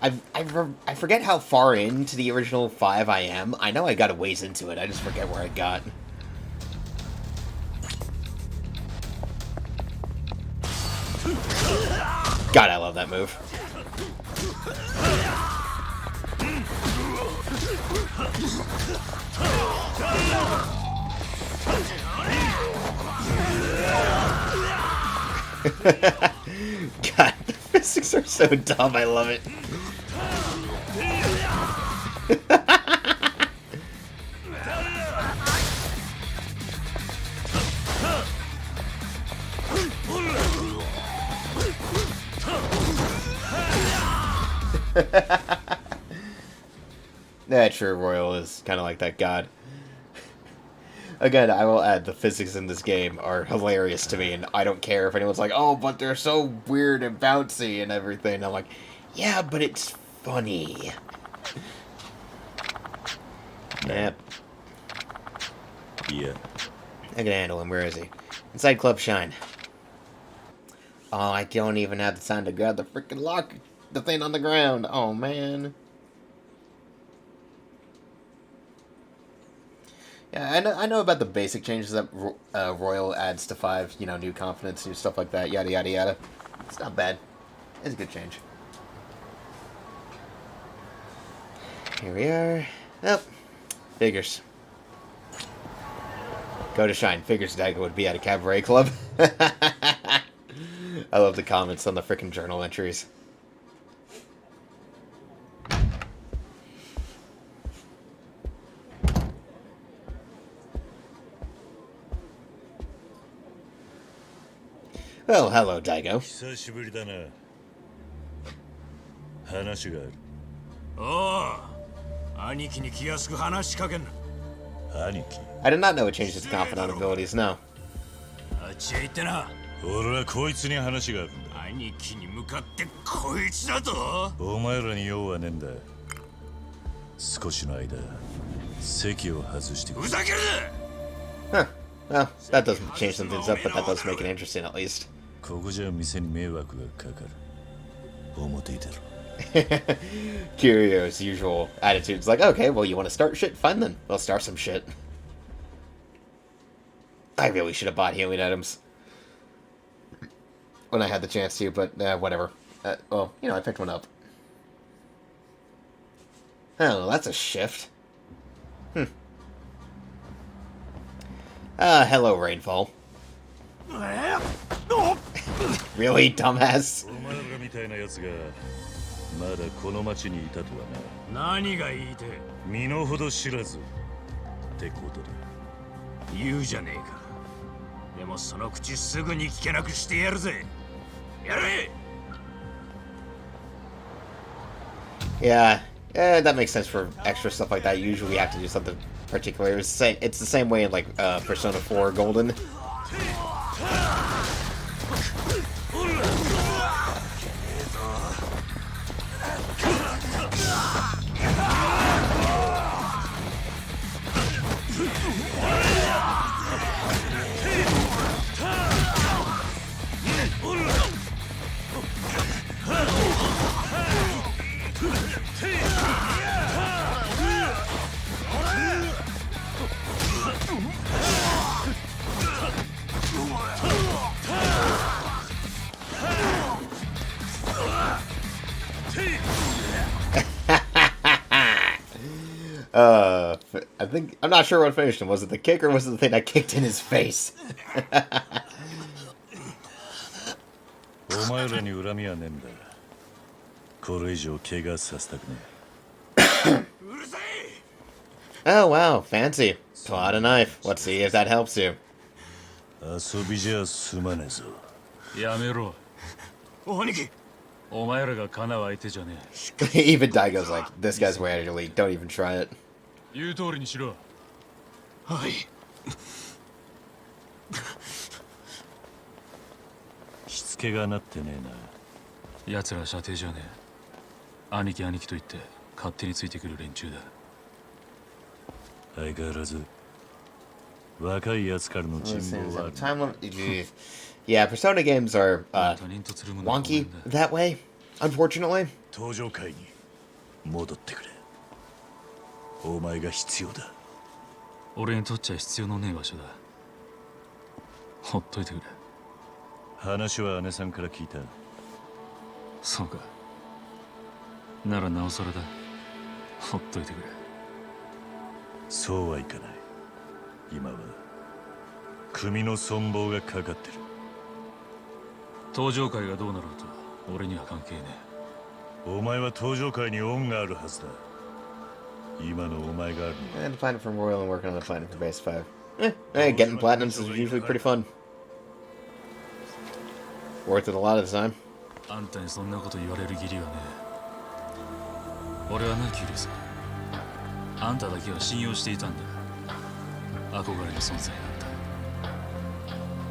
I forget how far into the original 5 I am. I know I got a ways into it, I just forget where I got. God, I love that move. God, the physics are so dumb, I love it. Yeah, true, Royal is kind of like that god. Again, I will add, the physics in this game are hilarious to me, and I don't care if anyone's like, oh, but they're so weird and bouncy and everything. I'm like, yeah, but it's funny. Yep. Yeah. I can handle him. Where is he? Inside Club Shine. Oh, I don't even have the time to grab the freaking lock, the thing on the ground. Oh, man. Yeah, I know about the basic changes that Royal adds to 5. You know, new confidence, new stuff like that. Yada, yada, yada. It's not bad. It's a good change. Here we are. Oh, figures. Go to Shine. Figures Dagger would be at a cabaret club. I love the comments on the frickin' journal entries. Well, hello, Daigo. 久しぶりだな。話がある。おう、兄貴に気安く話しかけんな。兄貴。I did not know it changed its confidant abilities, no. あっちへ行ってな。俺はこいつに話があるんだ。兄貴に向かってこいつだと。お前らに用はねえんだ。少しの間、席を外してくれ。ふざけるな。 Huh. Well, that doesn't change some things up, but that does make it interesting at least. ここじゃ店に迷惑がかかる。表出ろ。Kirio's usual attitude's like, okay, well, you want to start shit? Fine then. We'll start some shit. I really should have bought healing items when I had the chance to, but whatever. Well, you know, I picked one up. Oh, that's a shift. Hello, Rainfall. Really, dumbass? お前らみたいなやつがまだこの町にいたとはな。何が言いて身の程知らずってことだ。言うじゃねえか。でもその口すぐに聞けなくしてやるぜ。やれ。 Yeah, that makes sense for extra stuff like that. Usually you have to do something particular. It's the same way in like Persona 4 Golden. I'm not sure what finished him. Was it the kick or was it the thing that kicked in his face? お前らに恨みはねえんだ。これ以上怪我させたくねえ。 Oh wow, fancy. Pull out a knife. Let's see if that helps you. 遊びじゃ済まねえぞ。やめろ。兄貴。お前らがかなう相手じゃねえ。Even Daigo's like, this guy's way out of your league. Don't even try it. 言う通りにしろ。はい。しつけがなってねえな。奴ら射程じゃねえ。兄貴兄貴と言って勝手についてくる連中だ。相変わらず若い奴からの人望はある。 Yeah, Persona games are wonky that way, unfortunately. 登場会に戻ってくれ。お前が必要だ。俺にとっちゃ必要のねえ場所だ。ほっといてくれ。話は姉さんから聞いた。そうか。ならなおさらだ。ほっといてくれ。そうはいかない。今は組の存亡がかかってる。登場会がどうなろうと俺には関係ねえ。お前は登場会に恩があるはずだ。今のお前があるのは。 And platinum from Royal and working on the platinum for base 5. Hey, getting platinums is usually pretty fun. Worth it a lot of the time. あんたにそんなこと言われる義理はねえ。俺はな、キリス。あんただけは信用していたんだ。憧れの存在だっ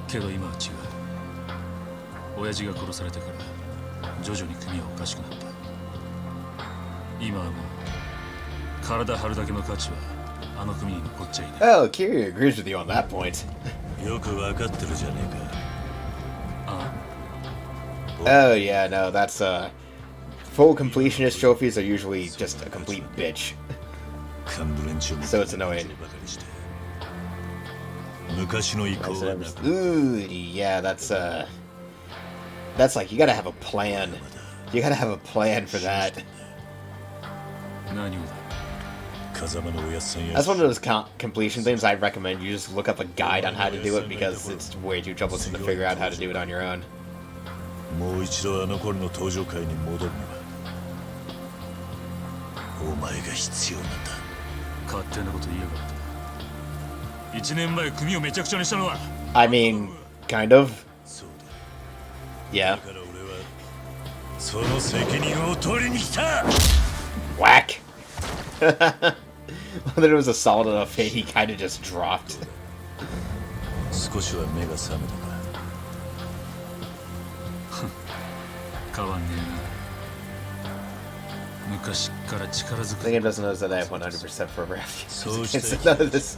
た。けど今は違う。親父が殺されてから徐々に組はおかしくなった。今はもう体張るだけの価値はあの組に残っちゃいない。Oh, Kiryu agrees with you on that point. よくわかってるじゃねえか。Oh yeah, no, that's full completionist trophies are usually just a complete bitch. So it's annoying. Ooh, yeah, that's like you gotta have a plan. You gotta have a plan for that. That's one of those completion things I'd recommend you just look up a guide on how to do it because it's way too troublesome to figure out how to do it on your own. もう一度あの頃の登場会に戻るにはお前が必要なんだ。勝手なこと言いやがって。1年前組をめちゃくちゃにしたのは I mean, kind of. Yeah. その責任を取りに来た。 Whack. Whether it was a solid enough hit, he kind of just dropped. 少しは目が覚めたか。変わんねえな。昔から力ずく。 The game doesn't notice that I have 100% for refuge. None of this.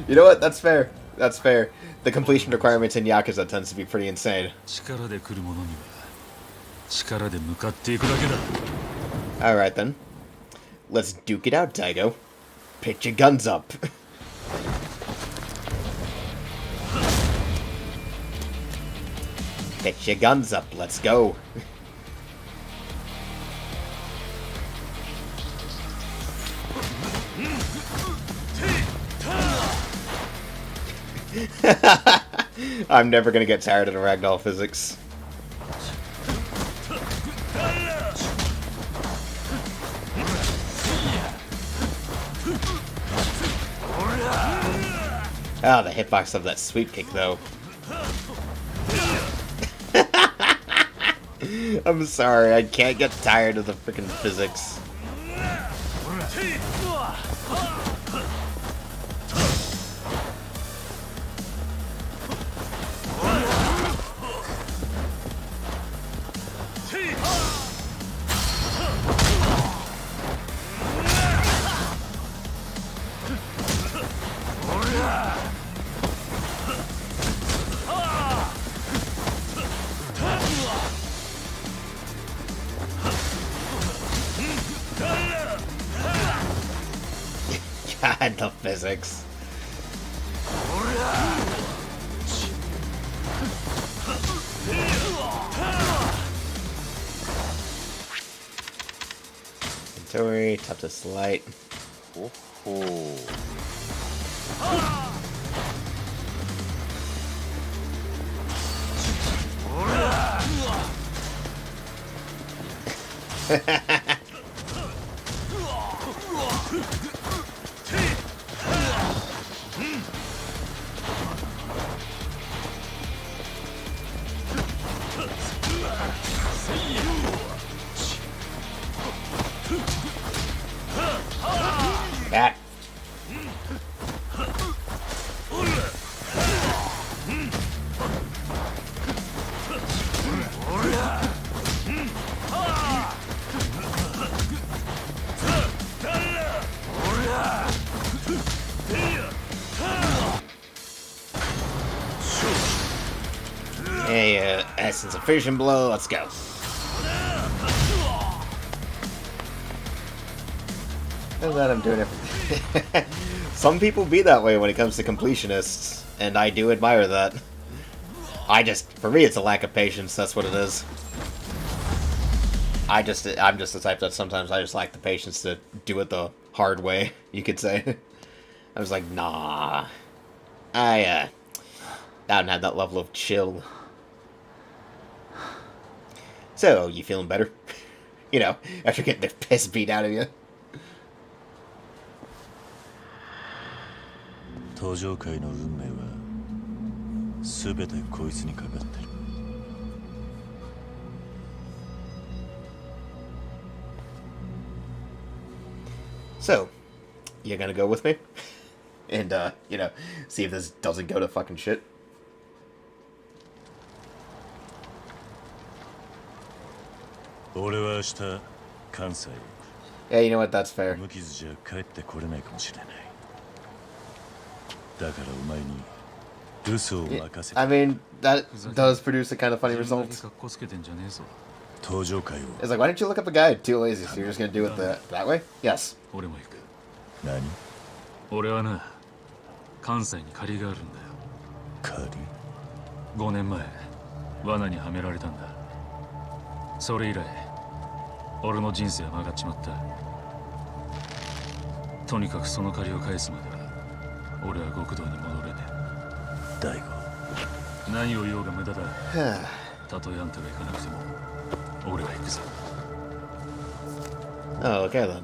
You know what? That's fair. That's fair. The completion requirements in Yakuza tends to be pretty insane. 力で来る者には力で向かっていくだけだ。 Alright then. Let's duke it out, Daigo. Pick your guns up. Pick your guns up. Let's go. I'm never gonna get tired of the ragdoll physics. Ah, the hitbox of that sweep kick, though. I'm sorry, I can't get tired of the freaking physics. God, the physics. Inventory, top to slight. Oh. That. Hey, Essence of Fission Blow, let's go. I'm glad I'm doing everything. Some people be that way when it comes to completionists, and I do admire that. For me, it's a lack of patience, that's what it is. I'm just the type that sometimes I just lack the patience to do it the hard way, you could say. I was like, nah. I don't have that level of chill. So, you feeling better? You know, after getting the piss beat out of you. 登場界の運命は全てこいつにかかってる。So, You gonna go with me? And, you know, see if this doesn't go to fucking shit. Yeah, you know what? That's fair. Yeah, I mean, that does produce a kind of funny result. It's like, why didn't you look up a guide? Too lazy, so you're just gonna do it that way? Yes. 俺はな、関西に借りがあるんだよ。借り？5年前、罠にはめられたんだ。それ以来、俺の人生は曲がっちまった。とにかくその借りを返すまでは、俺は極道に戻れねえ。大悟。何を言おうが無駄だ。たとえあんたが行かなくても、俺は行くぜ。Oh, okay then.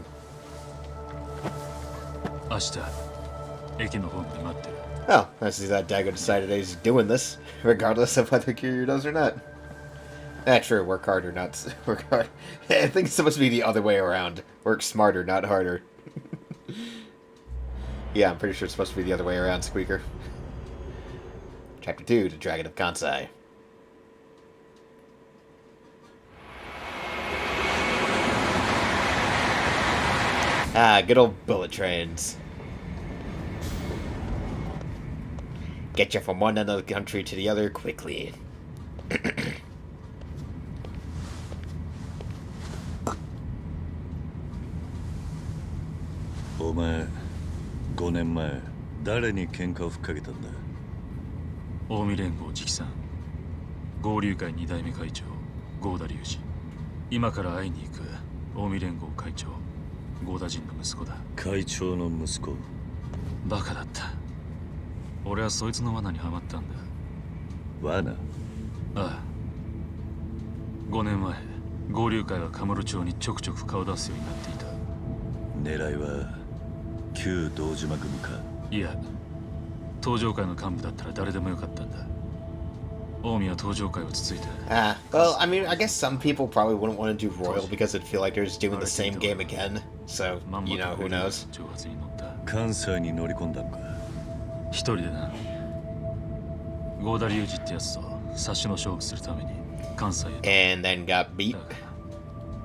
明日、駅のホームで待ってる。Oh, I see that Daigo decided he's doing this, regardless of whether Kiryu does or not. True, work harder, not work hard. I think it's supposed to be the other way around. Work smarter, not harder. Yeah, I'm pretty sure it's supposed to be the other way around, Squeaker. Chapter 2, The Dragon of Kansai. Ah, good old bullet trains. Get you from one end of the country to the other quickly. お前、5年前、誰に喧嘩をふっかけたんだ？近江連合直参、合流会2代目会長、合田隆二。今から会いに行く近江連合会長、合田陣の息子だ。会長の息子。バカだった。俺はそいつの罠にはまったんだ。罠？ああ。5年前、合流会はカムロ町にちょくちょく顔出すようになっていた。狙いは旧道島組か？いや、東上会の幹部だったら誰でもよかったんだ。近江は東上会をつついて。Well, I mean, I guess some people probably wouldn't want to do Royal because it'd feel like they're just doing the same game again. So, you know, who knows? 関西に乗り込んだんか？一人でな。合田隆二ってやつと差しの勝負するために関西へ。And then got beat.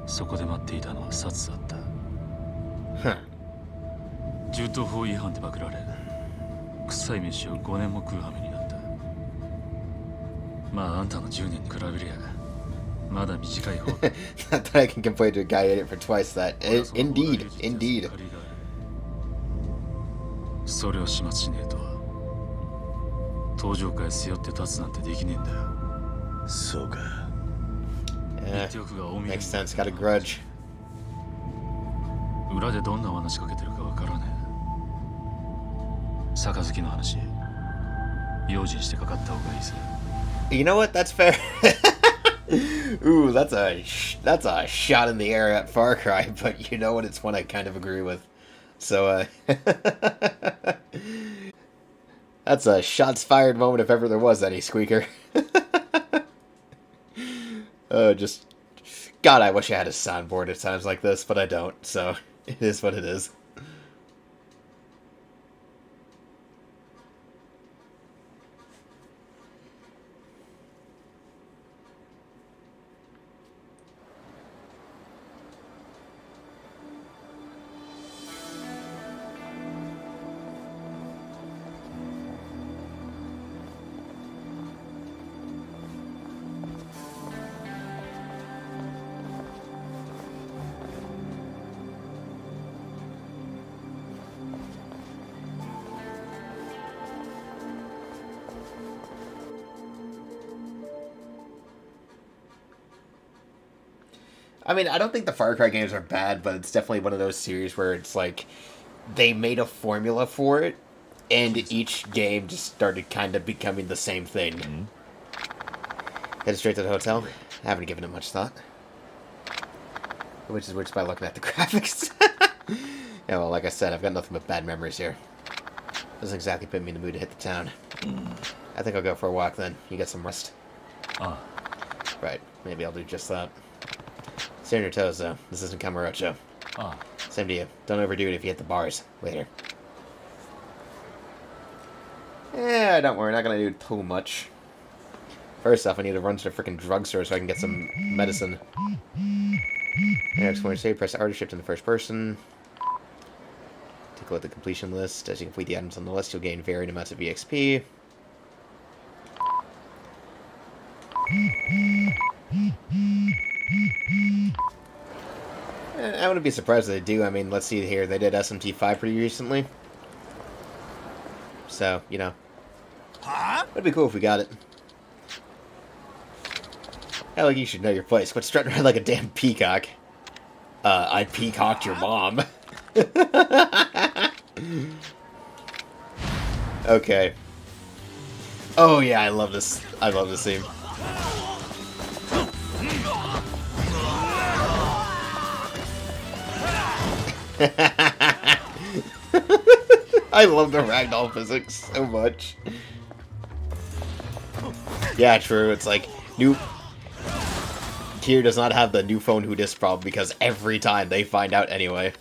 そこで待っていたのは殺だった。銃刀法違反でパクられ、臭い飯を5年も食う羽目になった。まああんたの10年に比べりゃまだ短い方。Not that I can complain to a guy in it for twice that. Indeed, indeed. それを始末しねえと東上会背負って立つなんてできねえんだよ。そうか。Makes sense. Got a grudge. 裏でどんな罠仕掛けてるかわからねえ。杯の話、用心してかかった方がいいぜ。You know what? That's fair. Ooh, that's a shot in the air at Far Cry, but you know what? It's one I kind of agree with. So, that's a shots fired moment if ever there was any, Squeaker. Just... God, I wish I had a soundboard at times like this, but I don't, so it is what it is. I mean, I don't think the Far Cry games are bad, but it's definitely one of those series where it's like they made a formula for it, and each game just started kind of becoming the same thing. Headed straight to the hotel. I haven't given it much thought. Which is by looking at the graphics. Yeah, well, like I said, I've got nothing but bad memories here. Doesn't exactly put me in the mood to hit the town. I think I'll go for a walk then. You get some rest. Right, maybe I'll do just that. Stay on your toes, though. This isn't Kamurocho. Same to you. Don't overdo it if you hit the bars later. Yeah, don't worry. Not gonna do too much. First off, I need to run to the freaking drugstore so I can get some medicine. Next, going to say press R to shift in the first person. Take a look at the completion list. As you complete the items on the list, you'll gain varying amounts of EXP. I wouldn't be surprised if they do. I mean, let's see here. They did SMT5 pretty recently. So, you know. It'd be cool if we got it. Hell, like you should know your place. Quit strutting around like a damn peacock. I peacocked your mom. Okay. Oh yeah, I love this. I love this scene. I love the ragdoll physics so much. Yeah, true. It's like new. Kier does not have the new phone who dis problem because every time they find out anyway.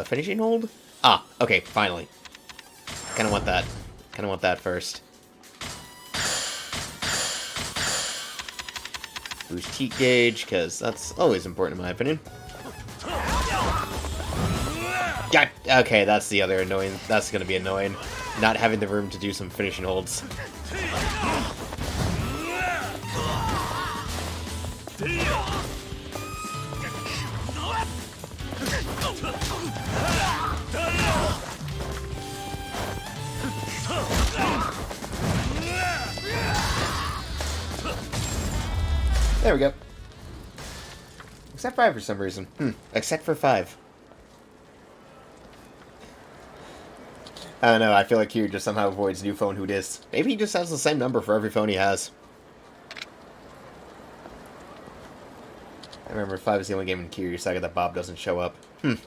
Finishing hold? Ah, okay, finally. Kinda want that. Kinda want that first. Boost heat gauge, because that's always important in my opinion. God, okay, that's the other annoying. That's gonna be annoying. Not having the room to do some finishing holds. There we go. Except 5 for some reason. Except for 5. I don't know, I feel like Kier just somehow avoids new phone who dis. Maybe he just has the same number for every phone he has. I remember 5 is the only game in Kier Saga that Bob doesn't show up. You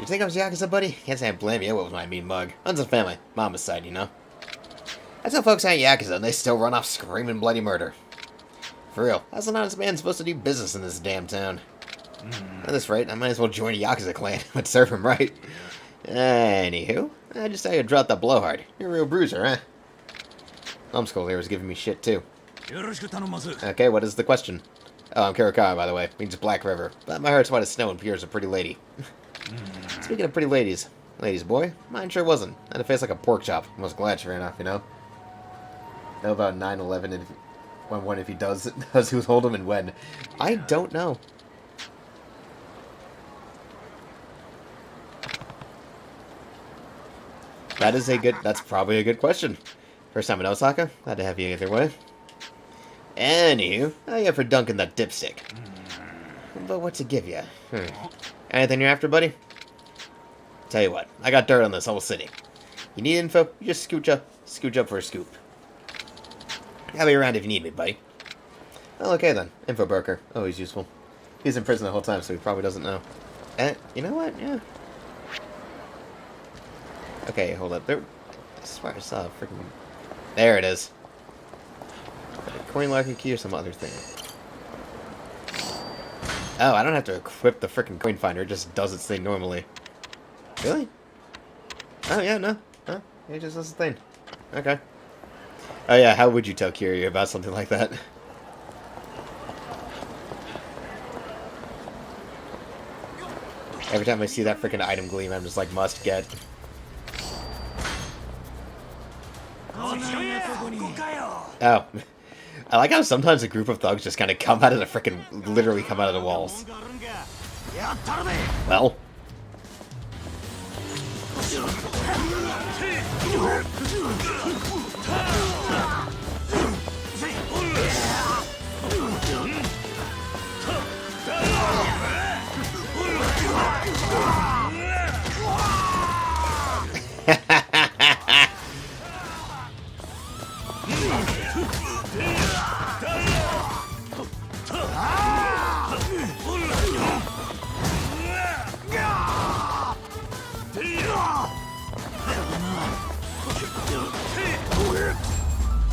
think I was Yakuza, buddy? Can't say I blame you. What was my mean mug? Runs in the family. Mama's side, you know. I tell folks I ain't Yakuza, and they still run off screaming bloody murder. For real, how's an honest man supposed to do business in this damn town? At this rate, I might as well join a Yakuza clan. Would serve him right. Anywho, I just thought you'd drop that blowhard. You're a real bruiser, huh? Numbskull here was giving me shit, too. Okay, what is the question? Oh, I'm Kirikawa, by the way. Means Black River. But my heart's white as snow and Pierre's a pretty lady. Speaking of pretty ladies. Ladies boy, mine sure wasn't. Had a face like a pork chop. I was glad sure enough, you know? Know about 9/11 and when if he does who's hold him and when. I don't know. That's probably a good question. First time in Osaka. Glad to have you either way. Anywho, how you for dunking that dipstick? But what to give you? Anything you're after, buddy? Tell you what, I got dirt on this whole city. You need info? You just scooch up for a scoop. I'll be around if you need me, buddy. Well, okay then. Info broker. Always useful. He's in prison the whole time, so he probably doesn't know. You know what? Yeah. Okay, hold up. There. I swear I saw a freaking. There it is. A coin locking key or some other thing. Oh, I don't have to equip the freaking coin finder. It just does its thing normally. Really? Oh yeah, no. Huh? It just does the thing. Okay. Oh yeah, how would you tell Kiryu about something like that? Every time I see that freaking item gleam, I'm just like, must get. Oh. I like how sometimes a group of thugs just kind of come out of the freaking, literally come out of the walls. Well.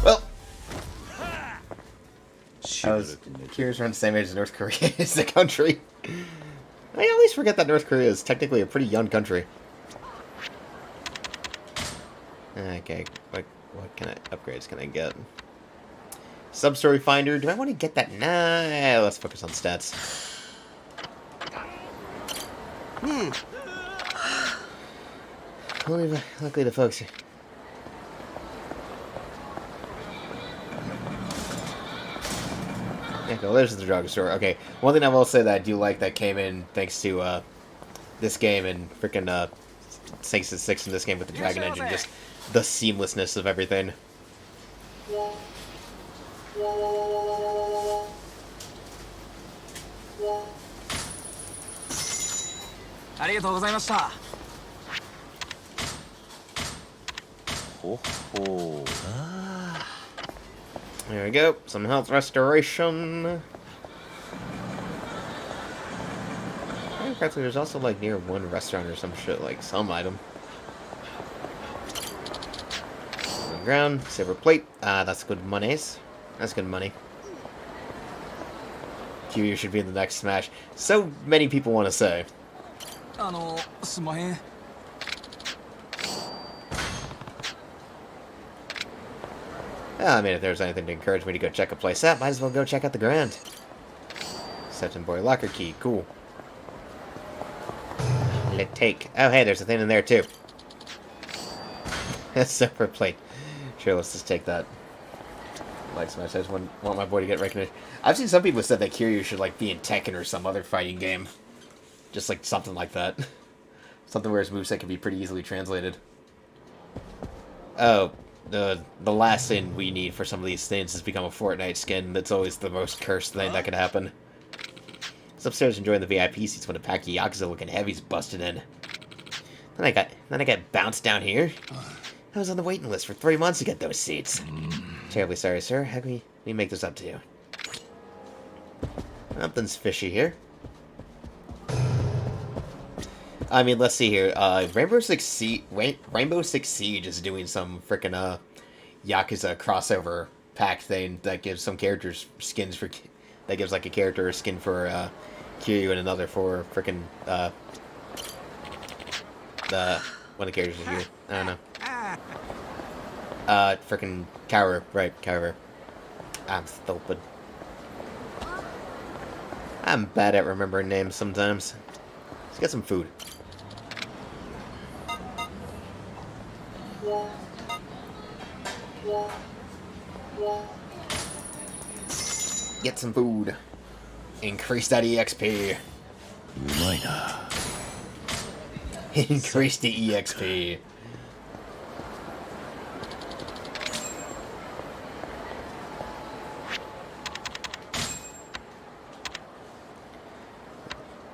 Well, Kira's around the same age as North Korea is the country. I always forget that North Korea is technically a pretty young country. Okay, what kind of upgrades can I get? Sub-story finder. Do I want to get that? Nah, let's focus on stats. Luckily the folks. Yeah, well, there's the drugstore. Okay, one thing I will say that I do like that came in thanks to this game and freaking thanks to 6 in this game with the Dragon Engine, just the seamlessness of everything. There we go. Some health restoration. Correctly, there's also like near one restaurant or some shit, like some item. On the ground, silver plate. That's good monies. That's good money. Kiryu should be in the next Smash. So many people want to say. I mean, if there's anything to encourage me to go check a place out, might as well go check out the Grand. September locker key, cool. Let take. Oh, hey, there's a thing in there too. That's separate plate. Sure, let's just take that. Like Smash, I just want my boy to get recognition. I've seen some people said that Kiryu should like be in Tekken or some other fighting game, just like something like that. Something where his moveset can be pretty easily translated. Oh. The last thing we need for some of these things is become a Fortnite skin. That's always the most cursed thing that could happen. I was upstairs enjoying the VIP seats when a pack of Yakuza looking heavies busted in. Then I got bounced down here. I was on the waiting list for 3 months to get those seats. Terribly sorry, sir. How can we make this up to you? Something's fishy here. I mean, let's see here. Rainbow Six Siege is doing some frickin' Yakuza crossover pack thing that gives some characters skins for... That gives, like, a character a skin for Kiryu and another for frickin' one of the characters here. I don't know. Frickin' Kaoru. Right, Kaoru. I'm stupid. I'm bad at remembering names sometimes. Let's get some food. Get some food. Increase that EXP. Increase the EXP.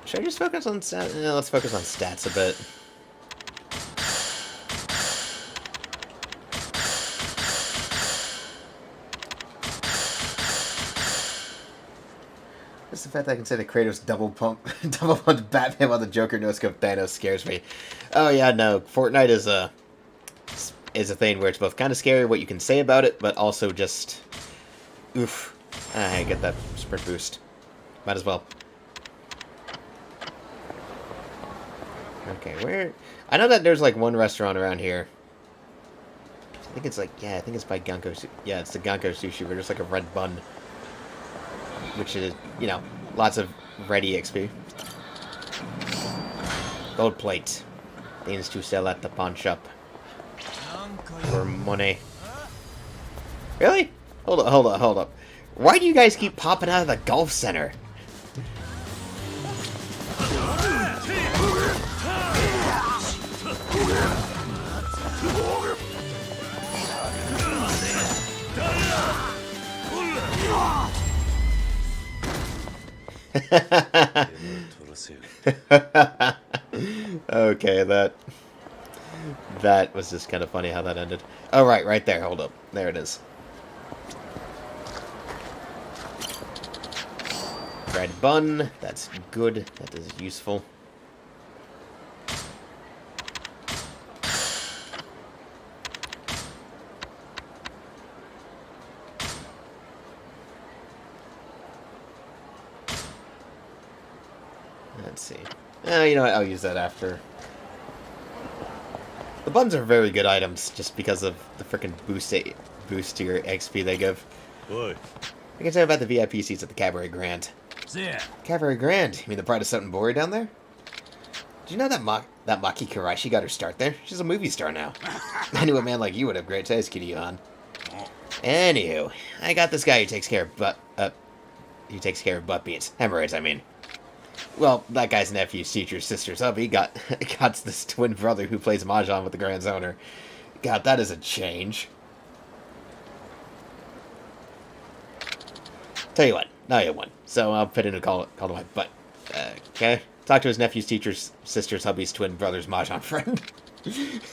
Should I just focus on stats? No, let's focus on stats a bit. Just the fact that I can say that Kratos double punch Batman while the Joker no-scope Thanos scares me. Oh yeah, no. Fortnite is a thing where it's both kind of scary what you can say about it, but also just... Oof. I get that sprint boost. Might as well. Okay, where... I know that there's, like, one restaurant around here. I think it's, like... Yeah, I think it's by Ganko... Yeah, it's the Ganko Sushi, where there's, like, a red bun. Which is, you know, lots of red EXP. Gold plate. Things to sell at the pawn shop. For money. Really? Hold up. Why do you guys keep popping out of the golf center? Okay, that was just kind of funny how that ended. Oh, right there. Hold up. There it is. Red bun. That's good. That is useful. Let's see. You know what? I'll use that after. The buttons are very good items, just because of the frickin' boost to your XP they give. Boy. I can tell you about the VIP seats at the Cabaret Grand. Yeah. Cabaret Grand? You mean the pride of Sutton Bory down there? Did you know that Maki Kuraishi got her start there? She's a movie star now. I knew a man like you would have great taste, Kiryu-han. Anywho, I got this guy who takes care of butt beats. Hemorrhoids, I mean. Well, that guy's nephew's teacher's sister's hubby got this twin brother who plays Mahjong with the Grand's owner. God, that is a change. Tell you what, now you won. So I'll put in a call to my butt. Okay? Talk to his nephew's teacher's sister's hubby's twin brother's Mahjong friend.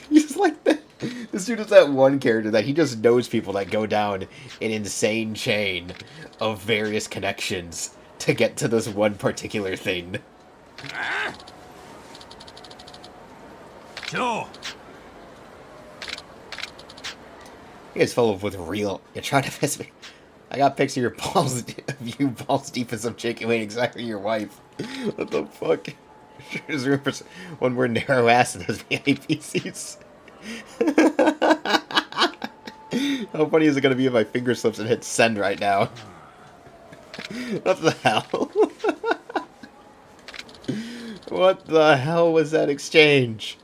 He's like that. This dude is that one character that he just knows people that go down an insane chain of various connections to get to this one particular thing. Joe. You guys follow with real. You're trying to piss me. I got pics of your balls, of you balls deep in some chick who ain't exactly your wife. What the fuck? There's room for one more narrow ass in those VIP seats. How funny is it going to be if my finger slips and hits send right now? What the hell? What the hell was that exchange?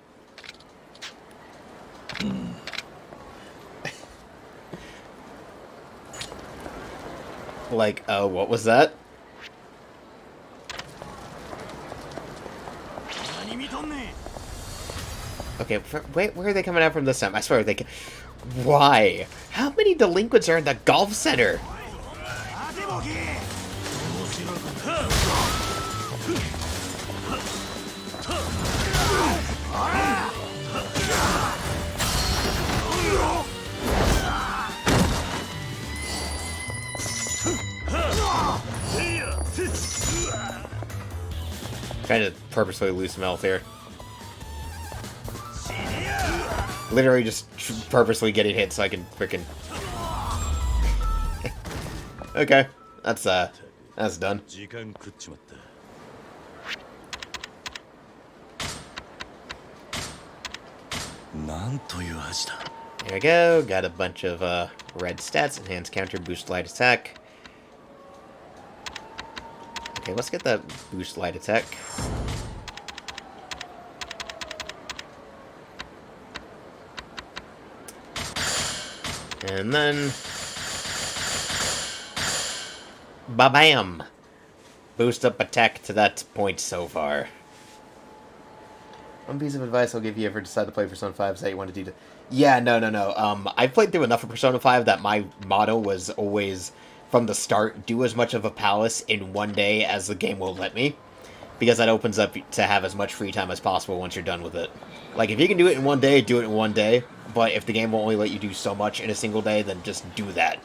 Like, what was that? Okay, wait, where are they coming out from this time? I swear, why? How many delinquents are in the golf center? Trying to purposefully lose some health here. Literally just purposely getting hit so I can frickin'... Okay, that's done. There we go, got a bunch of red stats, enhanced counter, boost light attack. Okay, let's get that boost light attack. And then... ba-bam! Boost up attack to that point so far. One piece of advice I'll give you if you decide to play Persona 5 is that you want to do... Yeah, no. I've played through enough of Persona 5 that my motto was always, from the start, do as much of a palace in one day as the game will let me. Because that opens up to have as much free time as possible once you're done with it. Like, if you can do it in one day, do it in one day. But if the game will only let you do so much in a single day, then just do that.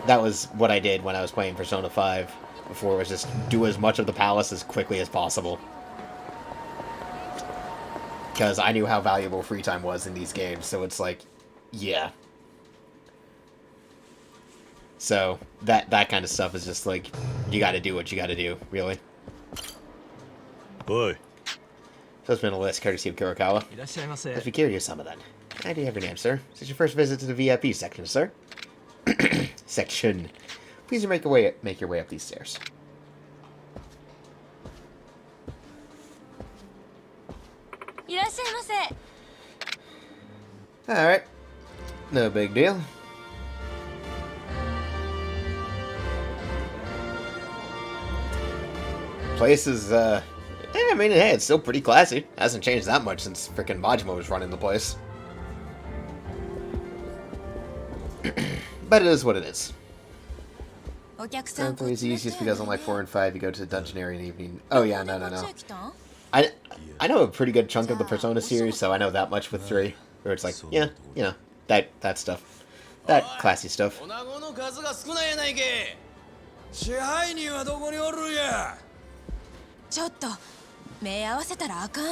That was what I did when I was playing Persona 5 before, was just do as much of the palace as quickly as possible. Because I knew how valuable free time was in these games, so it's like, yeah. So, that kind of stuff is just like, you gotta do what you gotta do, really. Boy. So it's been a list courtesy of Kurokawa. Let's be curious some of that. I do have your name, sir. This is your first visit to the VIP section, sir. Section. Please make your way up these stairs. Alright. No big deal. Place is, I mean, hey, it's still pretty classy. Hasn't changed that much since frickin' Majima was running the place. But it is what it is. It's easiest because on like 4 and 5 you go to the dungeon area in the evening. Oh yeah, no. I know a pretty good chunk of the Persona series, so I know that much with 3. Where it's like, yeah, you know, that stuff. That classy stuff. ちょっと目合わせたらあかん。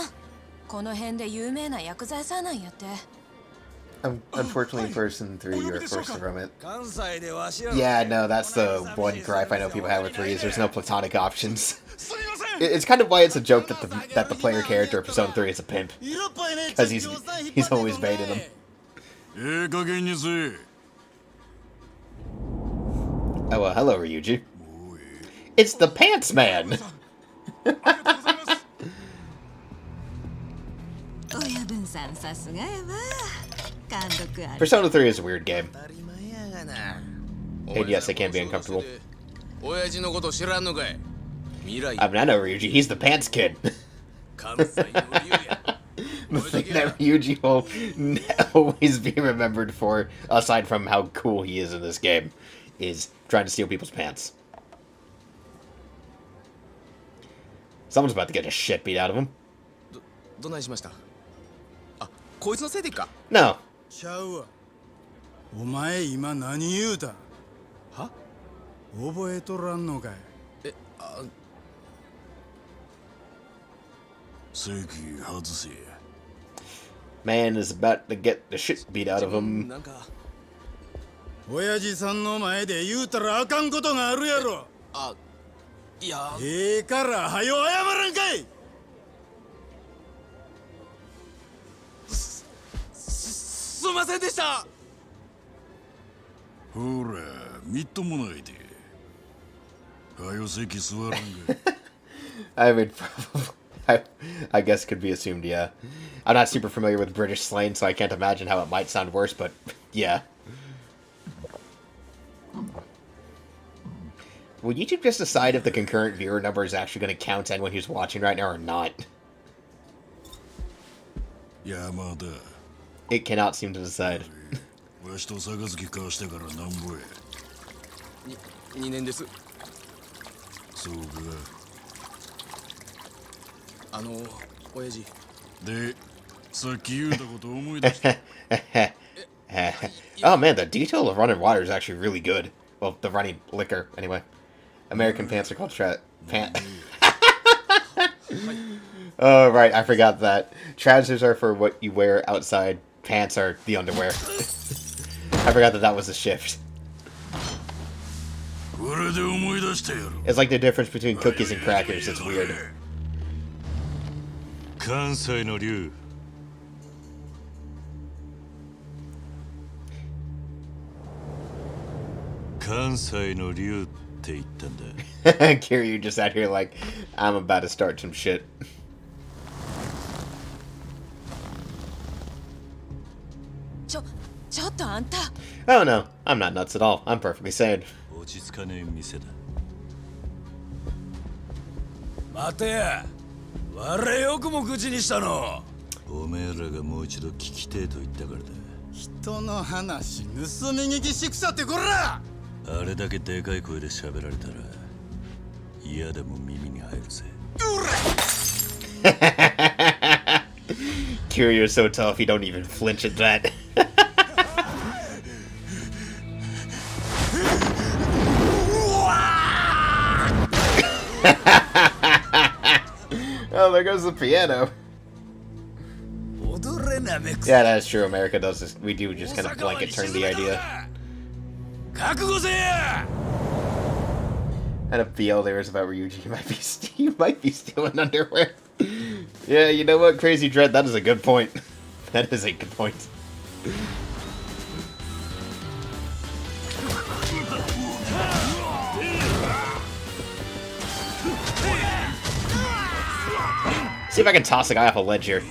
この辺で有名な薬剤師なんやって。 Unfortunately, in Person 3, you're forced to roam it. Yeah, no, that's the one gripe I know people have with 3 is there's no platonic options. It's kind of why it's a joke that the player character of Persona 3 is a pimp, because he's always baiting him. Oh well, hello Ryuji. It's the Pants Man. Persona 3 is a weird game. And yes, it can be uncomfortable. I mean, I know Ryuji, he's the pants kid. The thing that Ryuji will always be remembered for, aside from how cool he is in this game, is trying to steal people's pants. Someone's about to get a shit beat out of him. No. ちゃうわ。お前今何言うた？は？覚えとらんのかい？席外せ。Man is about to get the shit beat out of him. 親父さんの前で言うたらあかんことがあるやろ。いや。からはよ謝らんかい。すみませんでした。ほら、みっともないで。はよ席座らんが。I mean, I guess could be assumed, yeah. I'm not super familiar with British slang, so I can't imagine how it might sound worse, but yeah. Will YouTube just decide if the concurrent viewer number is actually going to count anyone who's watching right now or not? It cannot seem to decide. わしと杯交わしてからなんぼや。2年です。そうか。親父。で、さっき言うたこと思い出した。Oh man, the detail of running water is actually really good. Well, the running liquor, anyway. American pants are called Oh, right, I forgot that. Trousers are for what you wear outside. Pants are the underwear. I forgot that was a shift. It's like the difference between cookies and crackers. It's weird. 関西の竜。関西の竜って言ったんだ。Kiryu just out here like, I'm about to start some shit. Oh no, I'm not nuts at all. I'm perfectly sane. 落ち着かねえ店だ。待てや。我よくも口にしたの。おめえらがもう一度聞きてえと言ったからだ。人の話盗み聞きしくさってこら。あれだけでかい声で喋られたら嫌でも耳に入るぜ。Kiryu is so tough, he don't even flinch at that. Oh, there goes the piano. Yeah, that's true. America does this. We do just kind of blanket turn the idea. I had a feel there was about Ryuji. He might be stealing underwear. Yeah, you know what, Crazy Dread? That is a good point. That is a good point. See if I can toss a guy off a ledge here.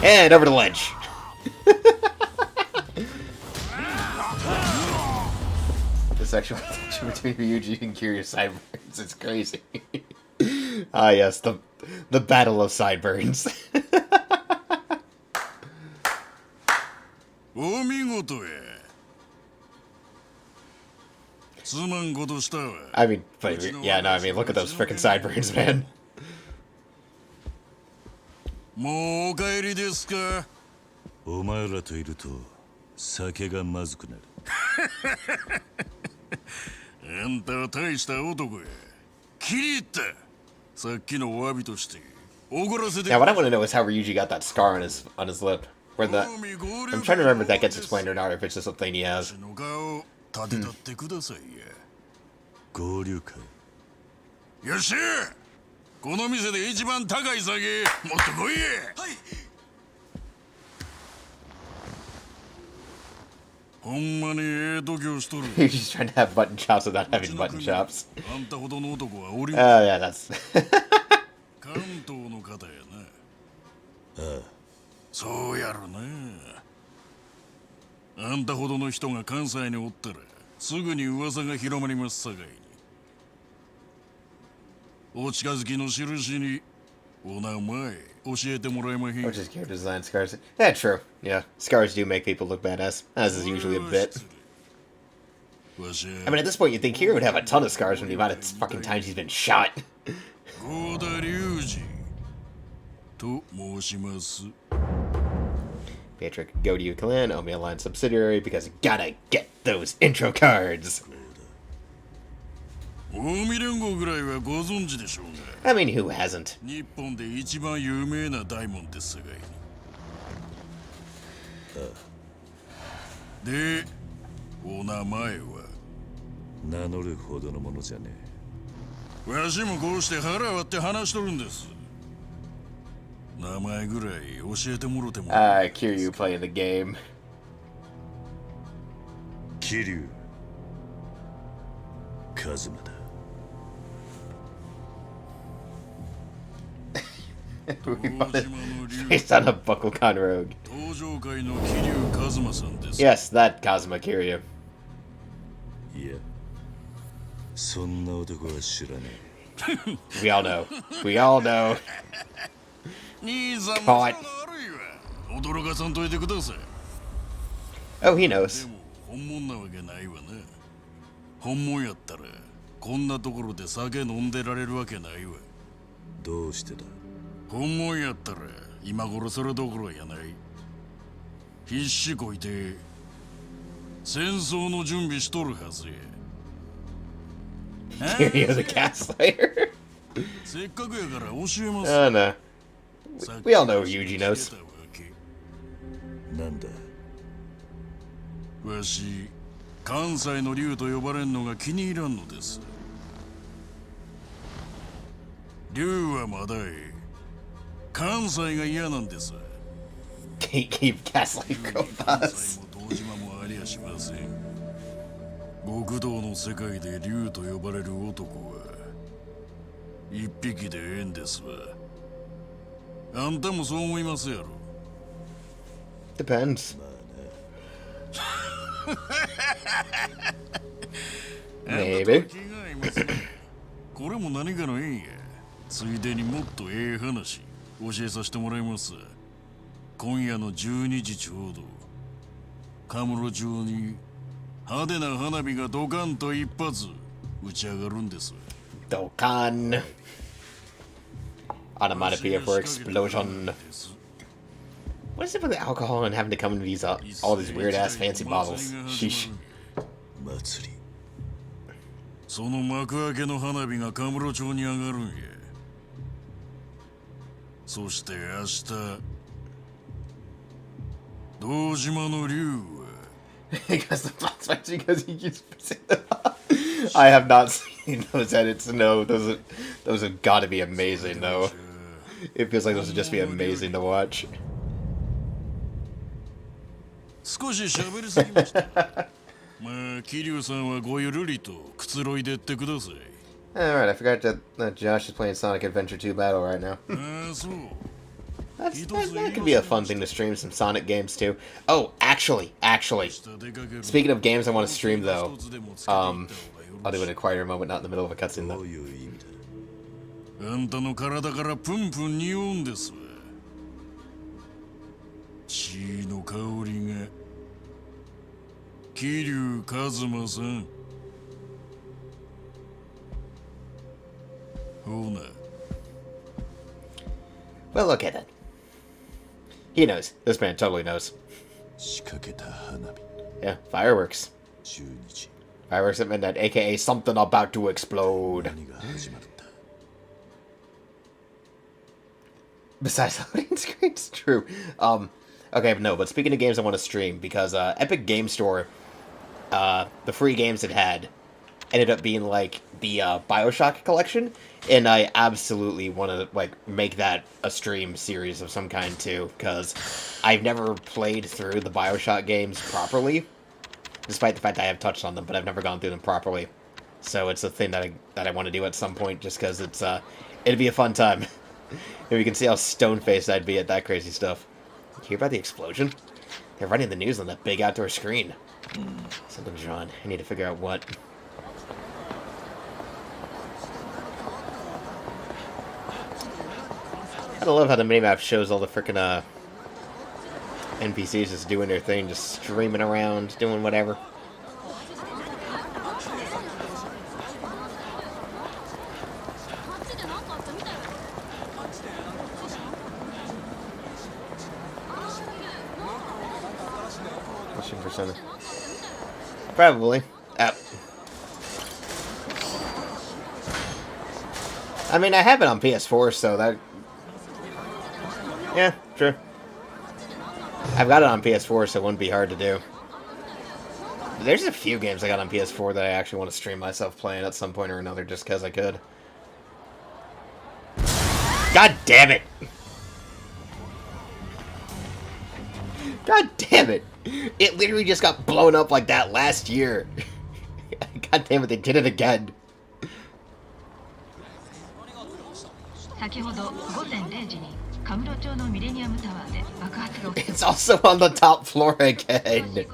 And over the ledge. The sexual tension between Ryuji and Kiryu's sideburns is crazy. Ah, yes, the battle of sideburns. I mean, but yeah, no, I mean, look at those frickin' sideburns, man. もうお帰りですか。お前らといると酒がまずくなる。あんたは大した男や。気に入った。さっきのお詫びとしておごらせて。 Yeah, what I want to know is how Ryuji got that scar on his lip. Where the I'm trying to remember if that gets explained or not, or if it's just a thing he has. 立てたってくださいや。合流会。よっしゃ。この店で一番高い酒持ってこいや。はい。ほんまにええ度胸しとる。 He's just trying to have button chops without having button chops. あんたほどの男はおりん。Yeah, that's. 関東の方やな。ああ。そうやろな。あんたほどの人が関西におったらすぐに噂が広まりますさかいに。お近づきの印にお名前教えてもらえまへん。Or just character design scars. Yeah, true. Yeah, scars do make people look badass, as is usually a bit. I mean, at this point, you'd think Kira would have a ton of scars from the amount of fucking times he's been shot. 郷田隆二と申します。 Patrick, go to you, clan, owe me a line subsidiary because gotta get those intro cards. I mean, who hasn't? 日本で一番有名な大門ですがい。で、お名前は名乗るほどのものじゃねえ。わしもこうして腹割って話しとるんです。名前ぐらい教えてもろても。Kiryu playing the game. 桐生一馬だ。Based on a Bakugan rogue. Yes, that Kazuma Kiryu. Yeah. そんな男は知らねえ。We all know. We all know. 兄さんも悪いわ。驚かさんといてください。Oh, he knows. でも本物なわけないわな。本物やったらこんなところで酒飲んでられるわけないわ。どうしてだ。本物やったら今頃それどころやない。必死こいて戦争の準備しとるはずや。Kiryu the Gaslighter. せっかくやから教えます。Oh no. We all know Yuji knows. なんだ。わし関西の竜と呼ばれんのが気に入らんのです。竜はまだええ。関西が嫌なんです。Keep gaslighting girl boss. 堂島もありゃしません。極道の世界で竜と呼ばれる男は一匹でええんですわ。あんたもそう思いますやろ。Depends. Maybe. これも何かの縁や。ついでにもっとええ話教えさせてもらいます。今夜の12時ちょうどカムロ町に派手な花火がドカンと一発打ち上がるんです。ドカン。Onomatopoeia for explosion. What is it with the alcohol and having to come in these all these weird ass fancy bottles? Sheesh. 祭り。その幕開けの花火がカムロ町に上がるんや。そして明日堂島の竜は Because the boss fights because he keeps I have not seen those edits. No, those have got to be amazing though. It feels like those would just be amazing to watch. 少し喋りすぎました。まあ、桐生さんはごゆるりとくつろいでってください。Alright, I forgot that Josh is playing Sonic Adventure 2 Battle right now. That could be a fun thing to stream, some Sonic games too. Oh, actually, speaking of games I want to stream though, I'll do it in a quieter moment, not in the middle of a cutscene though. あんたの体からプンプン匂うんですわ。血の香りが。桐生一馬さん。Well, okay then. He knows. This man totally knows. Yeah, fireworks. Fireworks at midnight, aka something about to explode. Besides loading screens, true. Okay, but speaking of games I want to stream, because Epic Game Store, the free games it had, ended up being like the BioShock collection, and I absolutely want to like make that a stream series of some kind too, because I've never played through the BioShock games properly, despite the fact I have touched on them, but I've never gone through them properly. So it's a thing that I want to do at some point, just because it's it'd be a fun time. And we can see how stone-faced I'd be at that crazy stuff. You hear about the explosion? They're running the news on that big outdoor screen. Something's wrong. I need to figure out what. I love how the minimap shows all the frickin' NPCs just doing their thing, just streaming around, doing whatever. Probably. I mean, I have it on PS4, so that... Yeah, true. I've got it on PS4, so it wouldn't be hard to do. There's a few games I got on PS4 that I actually want to stream myself playing at some point or another, just because I could. God damn it! God damn it! It literally just got blown up like that last year. God damn it, they did it again. It's also on the top floor again.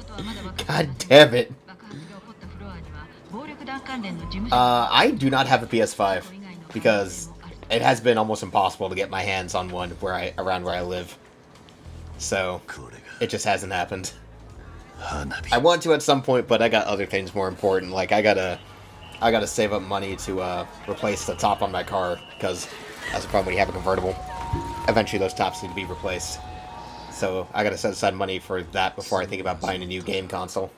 God damn it. I do not have a PS5 because it has been almost impossible to get my hands on one around where I live. So it just hasn't happened. I want to at some point, but I got other things more important. Like I gotta save up money to replace the top on my car, because that's the problem when you have a convertible. Eventually, those tops need to be replaced. So I gotta set aside money for that before I think about buying a new game console.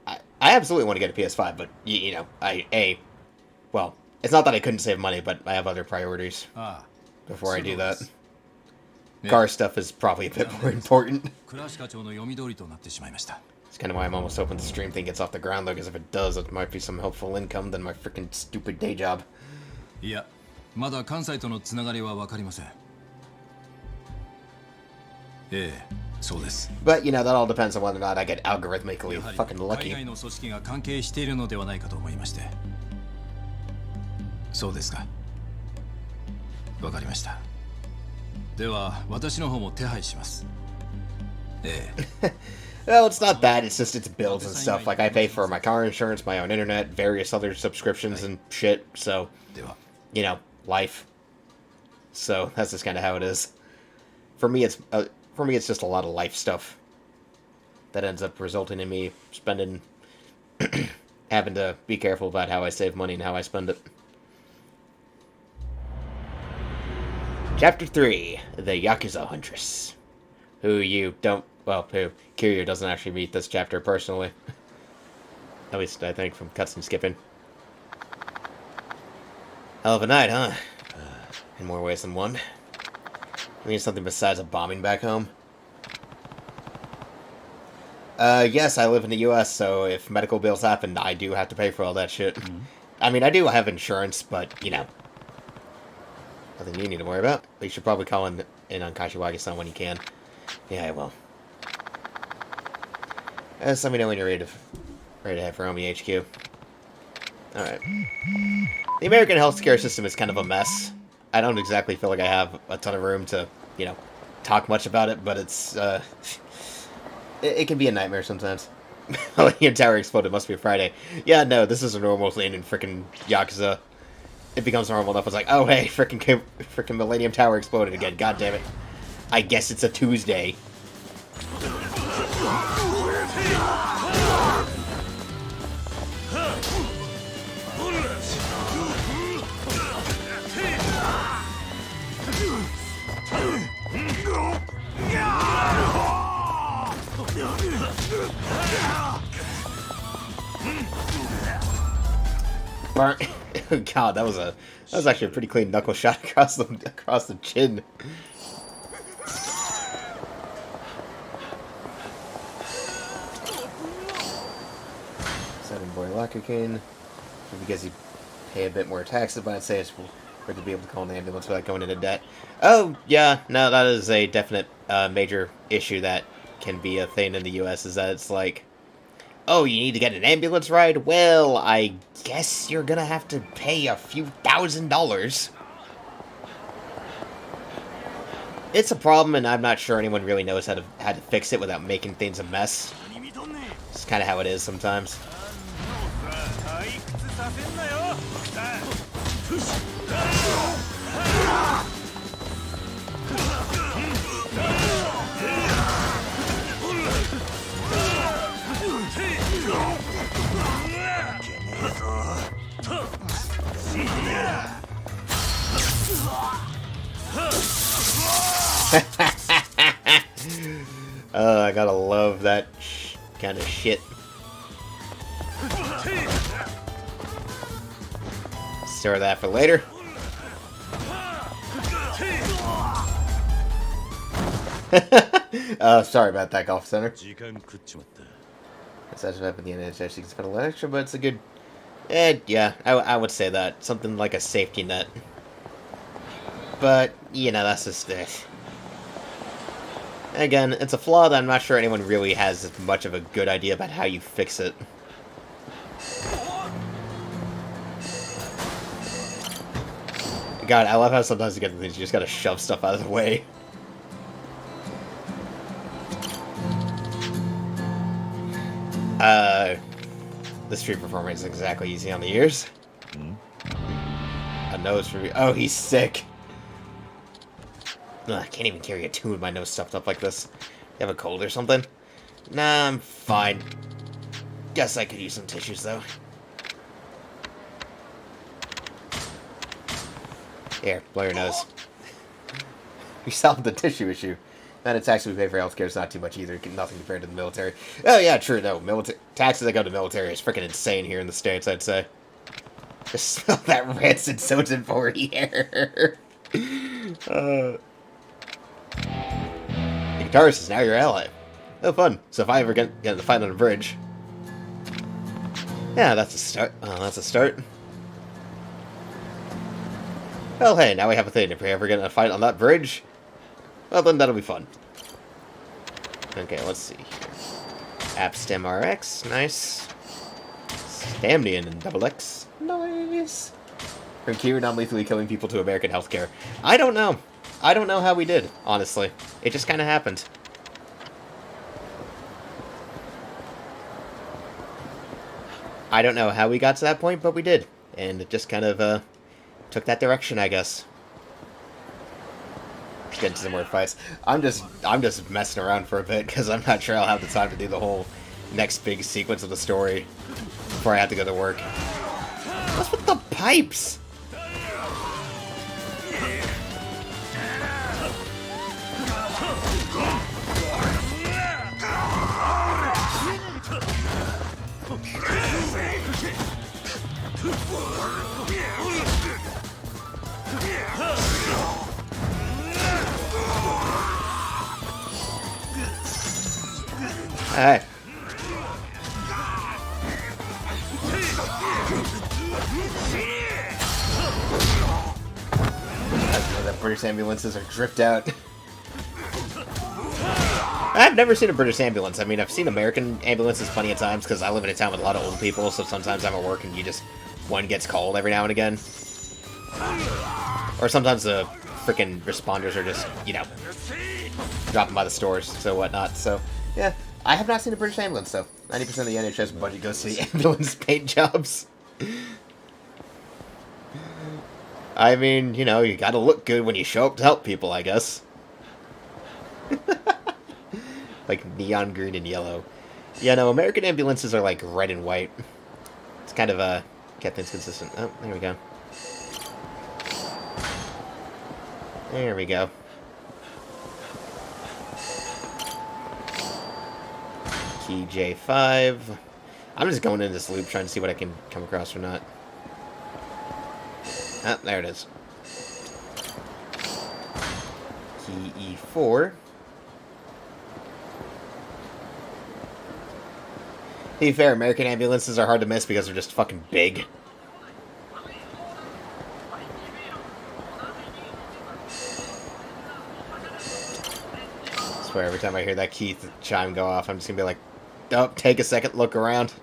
I absolutely want to get a PS5, but you know, well, it's not that I couldn't save money, but I have other priorities before I do that. Car stuff is probably a bit more important. It's kind of why I'm almost hoping the stream thing gets off the ground, though, because if it does, it might be some helpful income than my freaking stupid day job. Yeah, まだ関西とのつながりは分かりません。ええ、そうです。But you know, that all depends on whether or not I get algorithmically fucking lucky. 海外の組織が関係しているのではないかと思いまして。そうですか。わかりました。では私の方も手配します。ええ。Well, it's not bad, it's just its bills and stuff. Like, I pay for my car insurance, my own internet, various other subscriptions and shit, so, you know, life. So, that's just kind of how it is. For me, it's just a lot of life stuff that ends up resulting in me spending, having to be careful about how I save money and how I spend it. Chapter 3, The Yakuza Huntress. Who Kiryu doesn't actually meet this chapter personally. At least, I think, from cutscene skipping. Hell of a night, huh? In more ways than one. I need something besides a bombing back home. Yes, I live in the US, so if medical bills happen, I do have to pay for all that shit. Mm-hmm. I mean, I do have insurance, but, you know. Nothing you need to worry about. But you should probably call in on Kashiwagi-san when you can. Yeah, I will. Just let me know when you're ready to head for Omi HQ. Alright. The American healthcare system is kind of a mess. I don't exactly feel like I have a ton of room to, you know, talk much about it, but it's, it can be a nightmare sometimes. Millennium Tower exploded, must be a Friday. Yeah, no, this is a normal thing in frickin' Yakuza. It becomes normal enough, it's like, oh hey, frickin' Millennium Tower exploded again, god damn it. I guess it's a Tuesday. God, that was actually a pretty clean knuckle shot across the chin. Seven boy locker cane. Because you pay a bit more taxes, but I'd say it's worth to be able to call an ambulance without going into debt. Oh yeah, no, that is a definite major issue that can be a thing in the U.S. Is that it's like, oh, you need to get an ambulance ride? Well, I guess you're gonna have to pay a few $1,000s. It's a problem, and I'm not sure anyone really knows how to fix it without making things a mess. It's kind of how it is sometimes. I gotta love that kind of shit. Store that for later. Sorry about that, Golf Center. Besides what happened in the NHS, you can spend a little extra, but it's a good... yeah, I would say that. Something like a safety net. But, you know, that's just it. Again, it's a flaw that I'm not sure anyone really has as much of a good idea about how you fix it. God, I love how sometimes you get things, you just gotta shove stuff out of the way. The street performer isn't exactly easy on the ears. A nose for me. Oh, he's sick. Ugh, I can't even carry a tune with my nose stuffed up like this. You have a cold or something? Nah, I'm fine. Guess I could use some tissues, though. Here, blow your nose. We solved the tissue issue. Not a tax we pay for healthcare is not too much either. Nothing compared to the military. Oh yeah, true. No, taxes that go to military is freaking insane here in the States, I'd say. Just smell that rancid soda for here. The guitarist is now your ally. Oh, fun. So if I ever get in a fight on a bridge... Yeah, that's a start. Oh, that's a start. Well, hey, now we have a thing. If we ever get in a fight on that bridge, well, then that'll be fun. Okay, let's see here. Abstem RX, nice. Stamnian and Double X, nice. From Kira non-lethally killing people to American healthcare. I don't know. I don't know how we did, honestly. It just kind of happened. I don't know how we got to that point, but we did. And it just kind of, took that direction, I guess. Let's get into some more fights. I'm just messing around for a bit, because I'm not sure I'll have the time to do the whole next big sequence of the story before I have to go to work. What's with the pipes? Alright. The British ambulances are dripped out. I've never seen a British ambulance. I mean, I've seen American ambulances plenty of times because I live in a town with a lot of old people, so sometimes I'm at work and one gets called every now and again. Or sometimes the freaking responders are just, you know, dropping by the stores, so whatnot. So, yeah. I have not seen a British ambulance, though. 90% of the NHS budget goes to the ambulance paint jobs. I mean, you know, you gotta look good when you show up to help people, I guess. like neon green and yellow. Yeah, no, American ambulances are like red and white. It's kind of kept things consistent. Oh, there we go. There we go. Key J5. I'm just going in this loop trying to see what I can come across or not. Ah, there it is. Key E4. To be fair, American ambulances are hard to miss because they're just fucking big. I swear, every time I hear that key chime go off, I'm just gonna be like, oh, take a second, look around.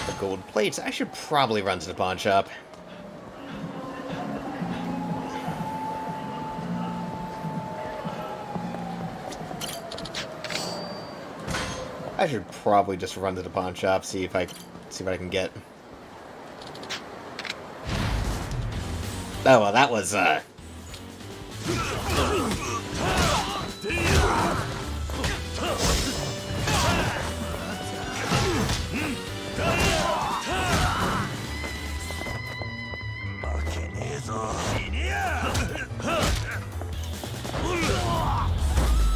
The gold plates, I should probably run to the pawn shop. I should probably just run to the pawn shop, see what I can get. Oh, well, that was,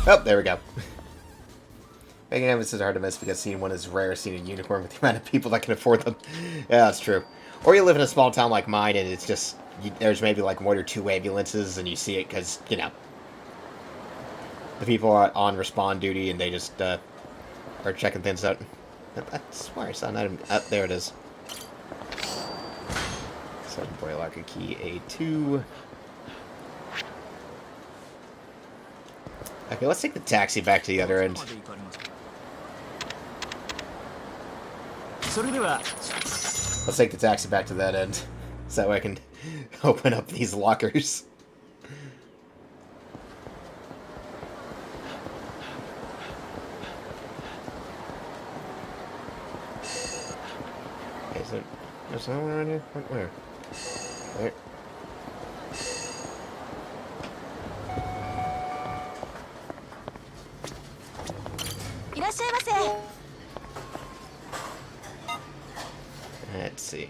Oh, there we go. Making emphasis are hard to miss because seeing one is rare, seeing a unicorn with the amount of people that can afford them. Yeah, that's true. Or you live in a small town like mine and it's just, there's maybe like 1 or 2 ambulances and you see it because, you know, the people are on respawn duty and they just are checking things out. I swear I saw an item. Oh, there it is. Second boy locker key A2. Okay, let's take the taxi back to the other end. Let's take the taxi back to that end, so I can open up these lockers. Okay, so there's someone around here? Where? There. Let's see.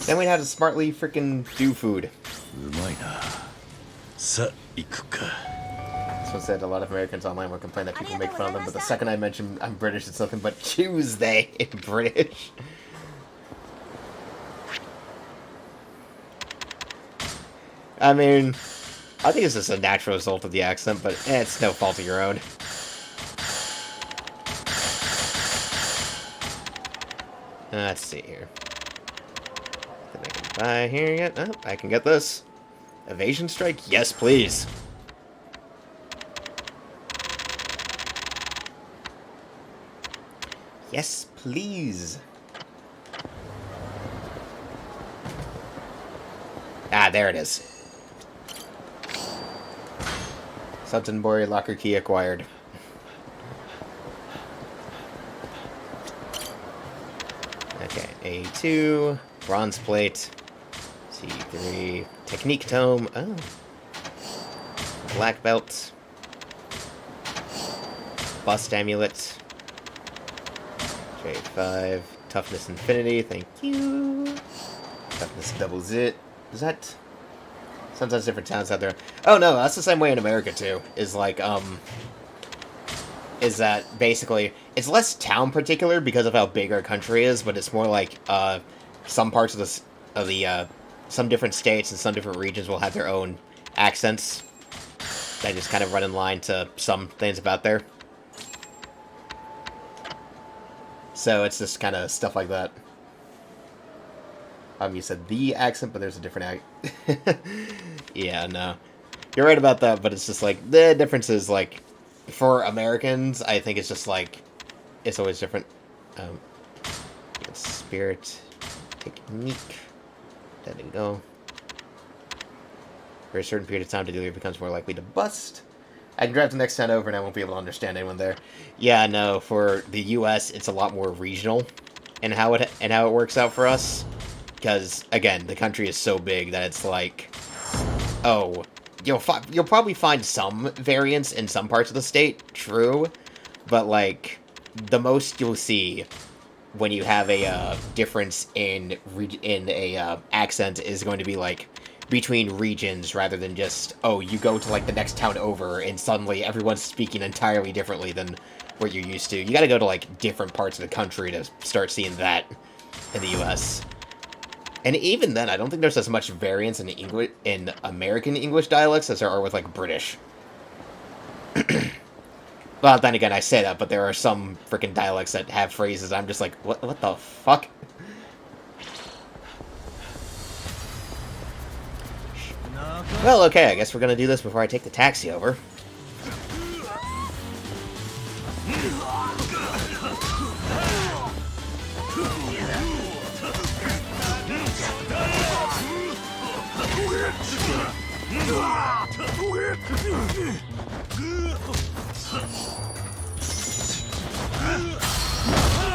Then we'd have to smartly freaking do food. Someone said a lot of Americans online will complain that people make fun of them, but the second I mention I'm British, it's nothing but Tuesday in British. I mean, I think it's just a natural result of the accent, but it's no fault of your own. Let's see here. Then I can buy here yet? Oh, I can get this. Evasion strike? Yes, please. Yes, please. Ah, there it is. Suttonbury locker key acquired. Okay, A2, bronze plate, C3, technique tome, oh, black belt, bust amulet, J5, toughness infinity, thank you, toughness doubles it, is that... Sometimes different towns out there. Oh no, that's the same way in America too. Is like, is that basically it's less town particular because of how big our country is, but it's more like some parts of the some different states and some different regions will have their own accents that just kind of run in line to some things about there. So it's just kind of stuff like that. You said the accent, but there's a different Yeah, no. You're right about that, but it's just like, the difference is, like, for Americans, I think it's just like, it's always different. Spirit, technique, let it go. For a certain period of time, the dealer becomes more likely to bust. I can drive the next town over and I won't be able to understand anyone there. Yeah, no, for the U.S., it's a lot more regional in how it works out for us. Because, again, the country is so big that it's like, oh, you'll probably find some variance in some parts of the state, true, but, like, the most you'll see when you have a difference in a accent is going to be, like, between regions rather than just, oh, you go to, like, the next town over and suddenly everyone's speaking entirely differently than what you're used to. You gotta go to, like, different parts of the country to start seeing that in the U.S. And even then, I don't think there's as much variance in American English dialects as there are with, like, British. Well, then again, I say that, but there are some freaking dialects that have phrases I'm just like, what the fuck? Well, okay, I guess we're gonna do this before I take the taxi over.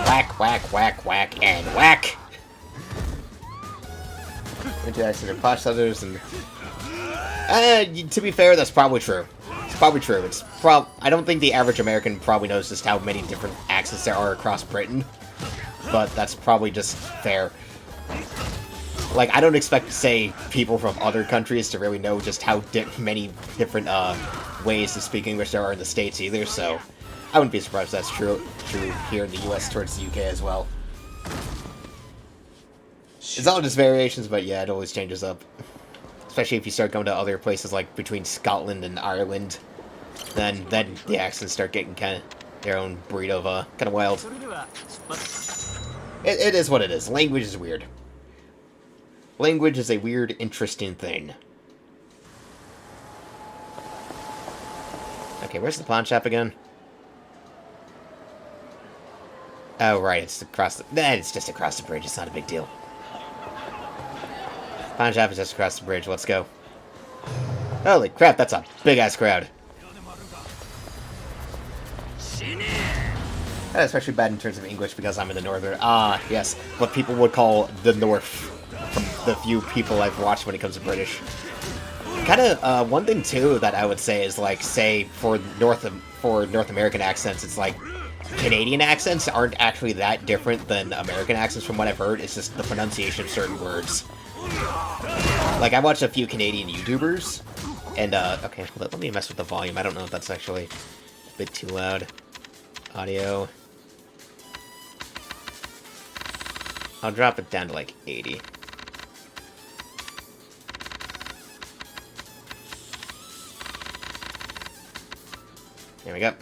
Whack, whack, whack, whack, and whack! Into accident posh others and... to be fair, that's probably true. It's probably true. I don't think the average American probably knows just how many different accents there are across Britain. But that's probably just fair. Like, I don't expect, say, people from other countries to really know just how many different ways to speak English there are in the States either, so I wouldn't be surprised if that's true here in the US towards the UK as well. It's all just variations, but yeah, it always changes up. Especially if you start going to other places like between Scotland and Ireland, then the accents start getting kind of their own breed of kind of wild. It is what it is. Language is weird. Language is a weird, interesting thing. Okay, where's the pawn shop again? Oh, right, it's across the... it's just across the bridge, it's not a big deal. Pawn shop is just across the bridge, let's go. Holy crap, that's a big-ass crowd. That's especially bad in terms of English because I'm in the northern... yes, what people would call the North. From the few people I've watched when it comes to British. Kind of, one thing, too, that I would say is, like, say, for North American accents, it's like, Canadian accents aren't actually that different than American accents from what I've heard, it's just the pronunciation of certain words. Like, I watched a few Canadian YouTubers, and, okay, let me mess with the volume, I don't know if that's actually a bit too loud. Audio. I'll drop it down to, like, 80. There we go.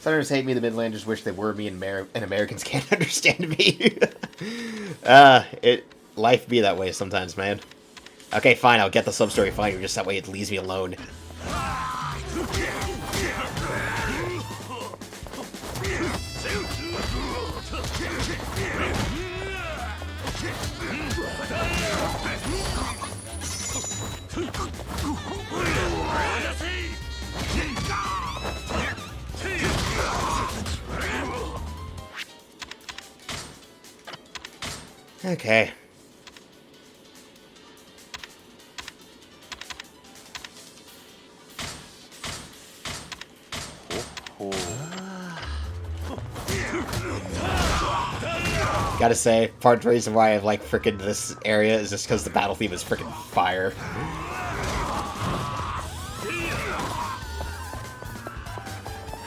Southerners hate me, the Midlanders wish they were me, and Americans can't understand me. Life be that way sometimes, man. Okay, fine, I'll get the sub-story fire, just that way it leaves me alone. Okay. Gotta say, part of the reason why I like frickin' this area is just because the battle theme is frickin' fire.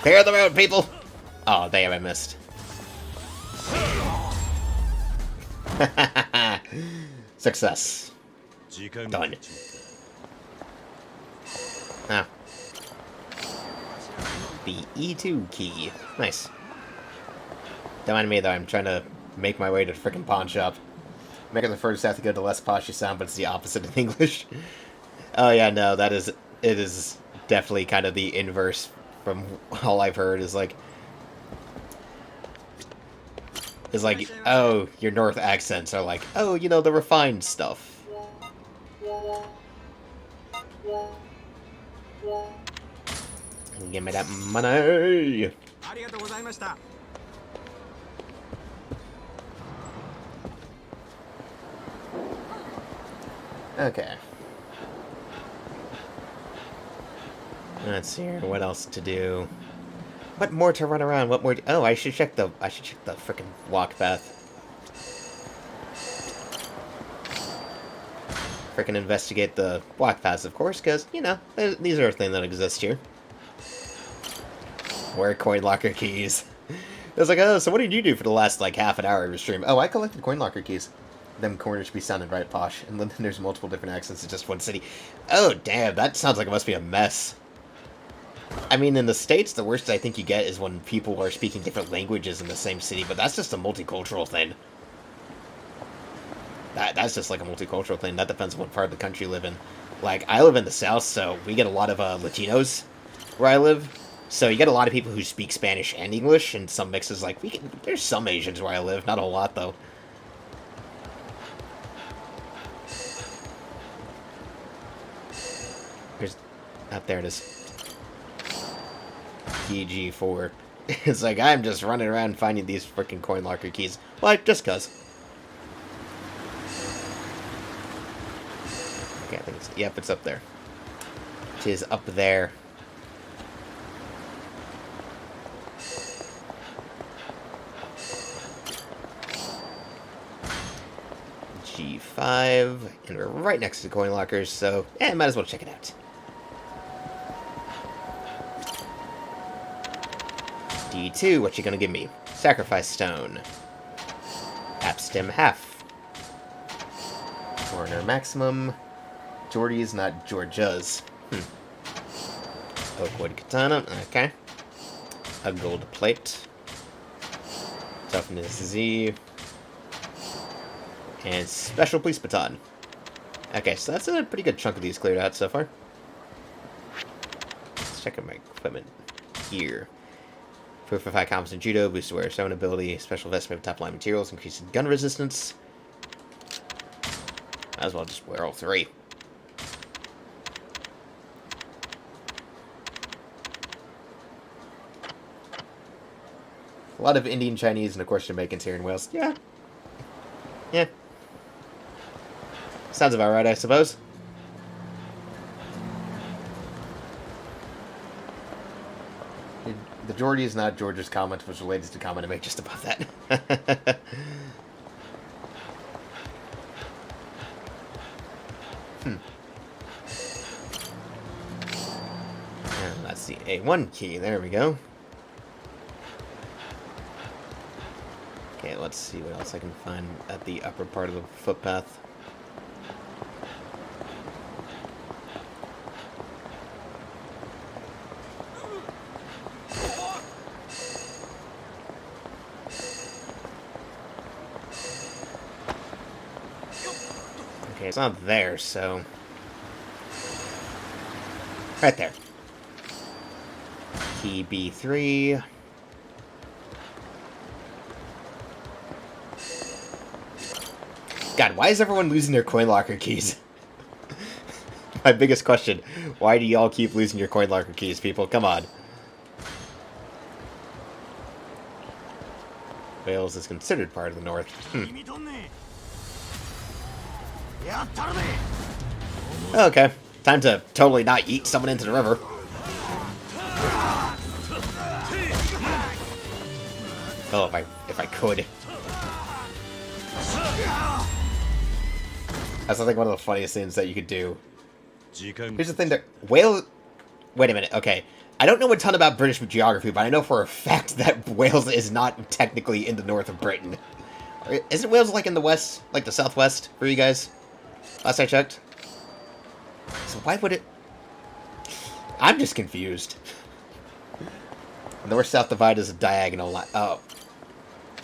Clear the road, people! Oh, damn, I missed. Success. Done. Ah. The E2 key. Nice. Don't mind me, though. I'm trying to make my way to the frickin' pawn shop. Making the first have to go to less posh you sound, but it's the opposite in English. Oh, yeah, no, it is definitely kind of the inverse from all I've heard, is like, oh, your North accents are like, oh, you know, the refined stuff. Give me that money! Okay. Let's see here. What else to do? What more to run around? What more? Oh, I should check the frickin' walk path. Frickin' investigate the walk paths, of course, because you know these are a thing that exists here. Where coin locker keys? It was like, oh, so what did you do for the last like half an hour of your stream? Oh, I collected coin locker keys. Them corners should be sounded right posh, and then there's multiple different accents in just one city. Oh, damn, that sounds like it must be a mess. I mean, in the States, the worst I think you get is when people are speaking different languages in the same city, but that's just a multicultural thing. That's just like a multicultural thing. That depends on what part of the country you live in. Like, I live in the South, so we get a lot of Latinos where I live. So you get a lot of people who speak Spanish and English, and some mixes. Like, there's some Asians where I live, not a whole lot, though. Here's... Up there it is. PG4. It's like, I'm just running around finding these freaking coin locker keys. Like, just cuz. Okay, I think it's... Yep, it's up there. It is up there. G5. And we're right next to the coin lockers, so... might as well check it out. D2, what you gonna give me? Sacrifice stone. Apstem half. Corner maximum. Geordie's, not Georgia's. Oakwood katana, okay. A gold plate. Toughness Z. And special police baton. Okay, so that's a pretty good chunk of these cleared out so far. Let's check out my equipment here. Proof of high competence in judo, boost wear stone ability, special vestment with top line materials, increasing gun resistance. Might as well just wear all three. A lot of Indian, Chinese, and of course Jamaicans here in Wales. Yeah. Yeah. Sounds about right, I suppose. The Geordie is not George's comment, was related to comment I made just about that. And that's the A1 key. There we go. Okay, let's see what else I can find at the upper part of the footpath. Okay, it's not there, so... Right there. Key B3. God, why is everyone losing their coin locker keys? My biggest question. Why do y'all keep losing your coin locker keys, people? Come on. Wales is considered part of the North. Okay. Time to totally not yeet someone into the river. Oh, if I could. That's, I think, one of the funniest things that you could do. Here's the thing that... Wales... Wait a minute, okay. I don't know a ton about British geography, but I know for a fact that Wales is not technically in the north of Britain. Isn't Wales, like, in the west? Like, the southwest for you guys? Last I checked. So why would it... I'm just confused. The north-south divide is a diagonal line. Oh.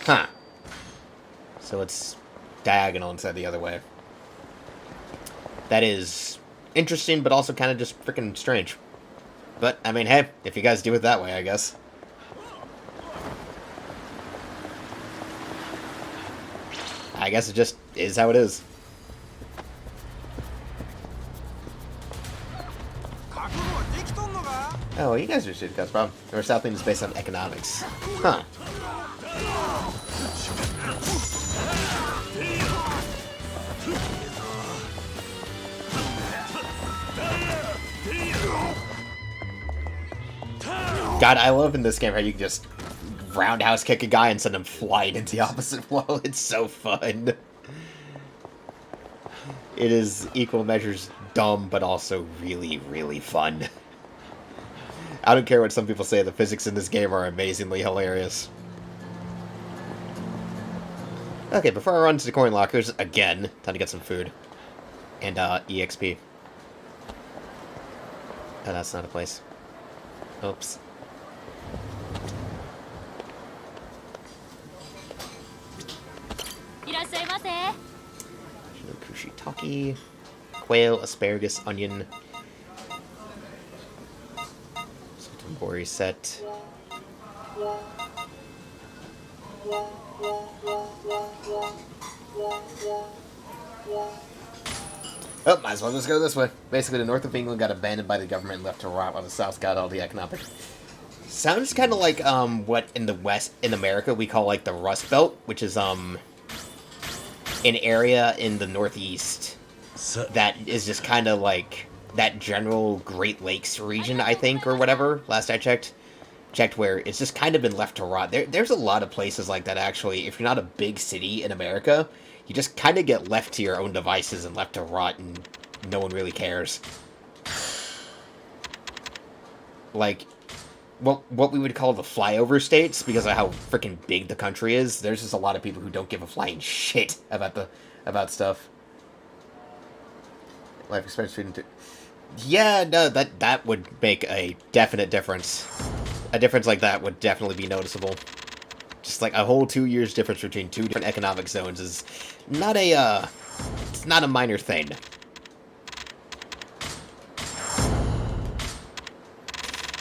Huh. So it's diagonal instead of the other way. That is interesting, but also kind of just freaking strange. But, I mean, hey, if you guys do it that way, I guess. I guess it just is how it is. Oh, you guys are shit cuts, bro. Or Southland is based on economics. Huh. God, I love in this game how you can just roundhouse kick a guy and send him flying into the opposite wall. It's so fun. It is equal measures dumb, but also really, really fun. I don't care what some people say, the physics in this game are amazingly hilarious. Okay, before I run to the coin lockers, again, time to get some food. And, EXP. Oh, that's not a place. Oops. Kushitaki, quail, asparagus, onion, Sotombori set. Oh, might as well just go this way. Basically, the north of England got abandoned by the government and left to rot, while the south got all the economic. Sounds kind of like what in the West, in America, we call like the Rust Belt, which is an area in the Northeast that is just kind of like that general Great Lakes region, I think, or whatever. Last I checked where it's just kind of been left to rot. There's a lot of places like that, actually. If you're not a big city in America, you just kind of get left to your own devices and left to rot, and no one really cares. Like, what we would call the flyover states, because of how freaking big the country is, there's just a lot of people who don't give a flying shit about stuff. Life expectancy. Yeah, no, that would make a definite difference. A difference like that would definitely be noticeable. Just like a whole 2 years difference between two different economic zones is not a, it's not a minor thing.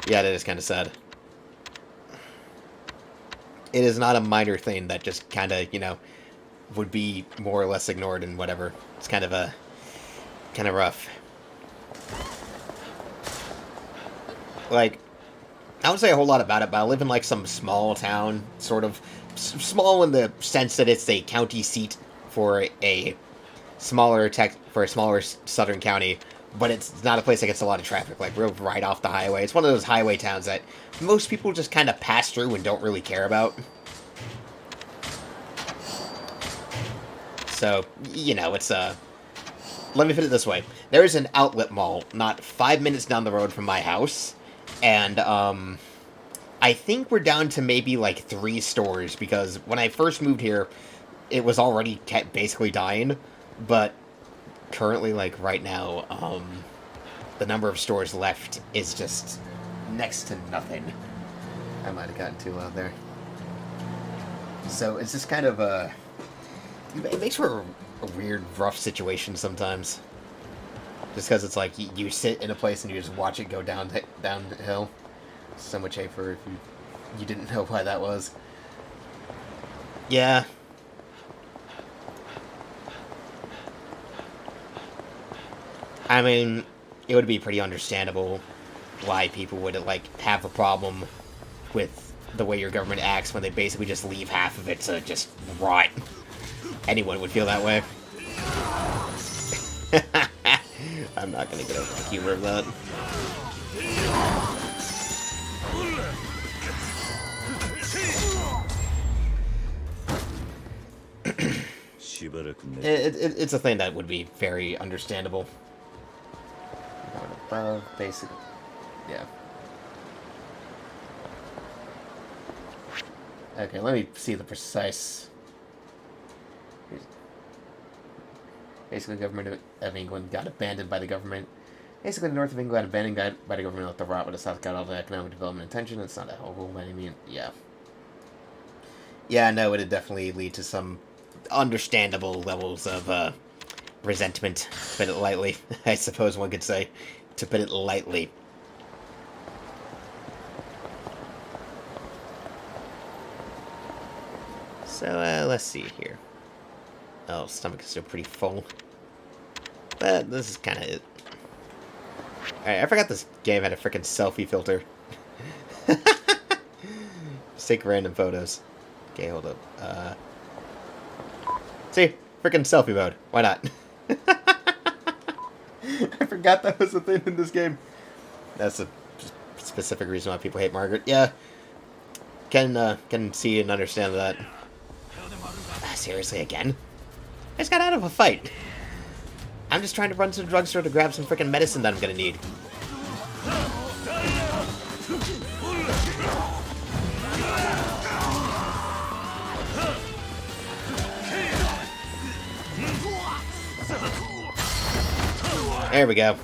Yeah, that is kind of sad. It is not a minor thing that just kind of, you know, would be more or less ignored and whatever. It's kind of rough. Like, I wouldn't say a whole lot about it, but I live in like some small town, sort of small in the sense that it's a county seat for a smaller southern county, but it's not a place that gets a lot of traffic. Like, we're right off the highway. It's one of those highway towns that most people just kind of pass through and don't really care about. So, you know, it's let me put it this way. There is an outlet mall not 5 minutes down the road from my house, and I think we're down to maybe like 3 stores, because when I first moved here, it was already basically dying, but currently, like right now, the number of stores left is just next to nothing. I might have gotten too loud there. So it's just kind of it makes for a weird, rough situation sometimes. Just because it's like you sit in a place and you just watch it go downhill. So much for if you didn't know why that was. Yeah. I mean, it would be pretty understandable why people would, like, have a problem with the way your government acts when they basically just leave half of it to just rot. Anyone would feel that way. I'm not gonna get over the humor of that. It's a thing that would be very understandable. Going above, basic. Yeah. Okay, let me see the precise. Basically, the government of England got abandoned by the government. Basically, the north of England got abandoned by the government, left the rot, with the south got all the economic development attention. It's not a whole by any means. Yeah. Yeah, no, it'd definitely lead to some understandable levels of resentment, to put it lightly. I suppose one could say, to put it lightly. So, let's see here. Oh, stomach is still pretty full. But this is kind of it. Alright, I forgot this game had a freaking selfie filter. Just take random photos. Okay, hold up. See? Freaking selfie mode. Why not? I forgot that was a thing in this game. That's a specific reason why people hate Margaret. Yeah. Can see and understand that. Seriously, again? I just got out of a fight. I'm just trying to run to the drugstore to grab some freaking medicine that I'm gonna need. There we go.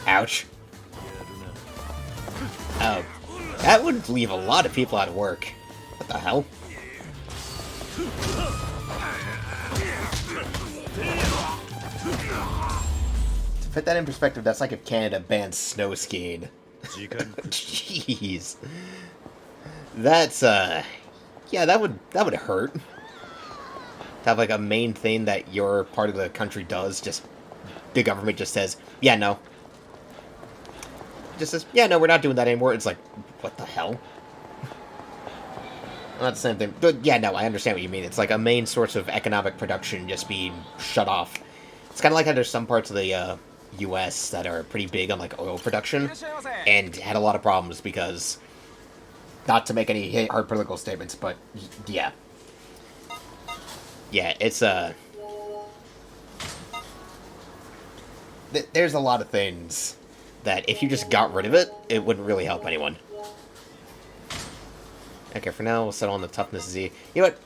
Ouch. Oh, that would leave a lot of people out of work. What the hell? To put that in perspective, that's like if Canada banned snow skiing. Jeez. That's, yeah, that would hurt. To have, like, a main thing that your part of the country does, just, the government just says, yeah, no. Just says, yeah, no, we're not doing that anymore. It's like, what the hell? Well, not the same thing. But yeah, no, I understand what you mean. It's like a main source of economic production just being shut off. It's kind of like how there's some parts of the U.S. that are pretty big on like oil production and had a lot of problems because, not to make any hard political statements, but yeah. Yeah, it's there's a lot of things that if you just got rid of it, it wouldn't really help anyone. Okay, for now, we'll settle on the toughness Z. You know what?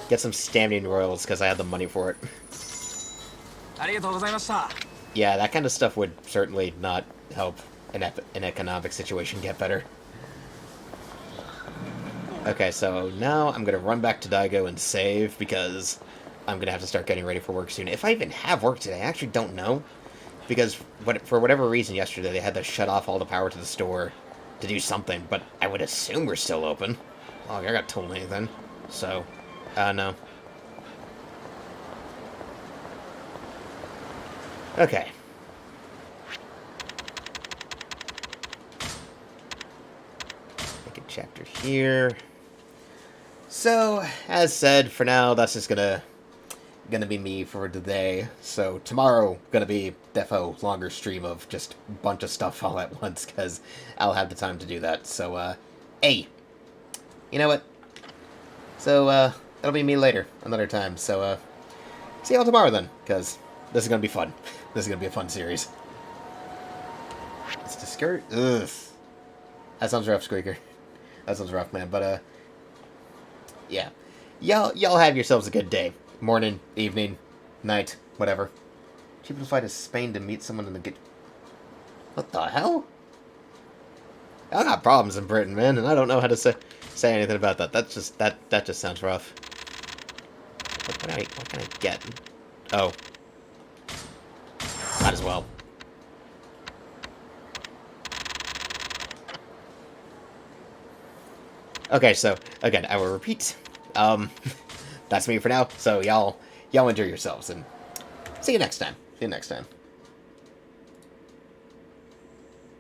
Get some standing royals, because I have the money for it. Yeah, that kind of stuff would certainly not help an economic situation get better. Okay, so now I'm going to run back to Daigo and save, because I'm going to have to start getting ready for work soon. If I even have work today, I actually don't know. Because for whatever reason yesterday, they had to shut off all the power to the store to do something, but I would assume we're still open. Oh, I got told anything. So, no. Okay. Make a chapter here. So, as said, for now, that's just gonna be me for today. So tomorrow gonna be defo longer stream of just a bunch of stuff all at once because I'll have the time to do that. So hey, you know what? So that'll be me later, another time. So see y'all tomorrow then, because this is gonna be fun. This is gonna be a fun series. It's the skirt. Ugh. That sounds rough, Squeaker. That sounds rough, man. But yeah, y'all have yourselves a good day. Morning, evening, night, whatever. Cheaper to fly to Spain to meet someone in the get. What the hell? I got problems in Britain, man, and I don't know how to say anything about that. That just sounds rough. What can I get? Oh, might as well. Okay, so again, I will repeat. That's me for now. So y'all enjoy yourselves and see you next time.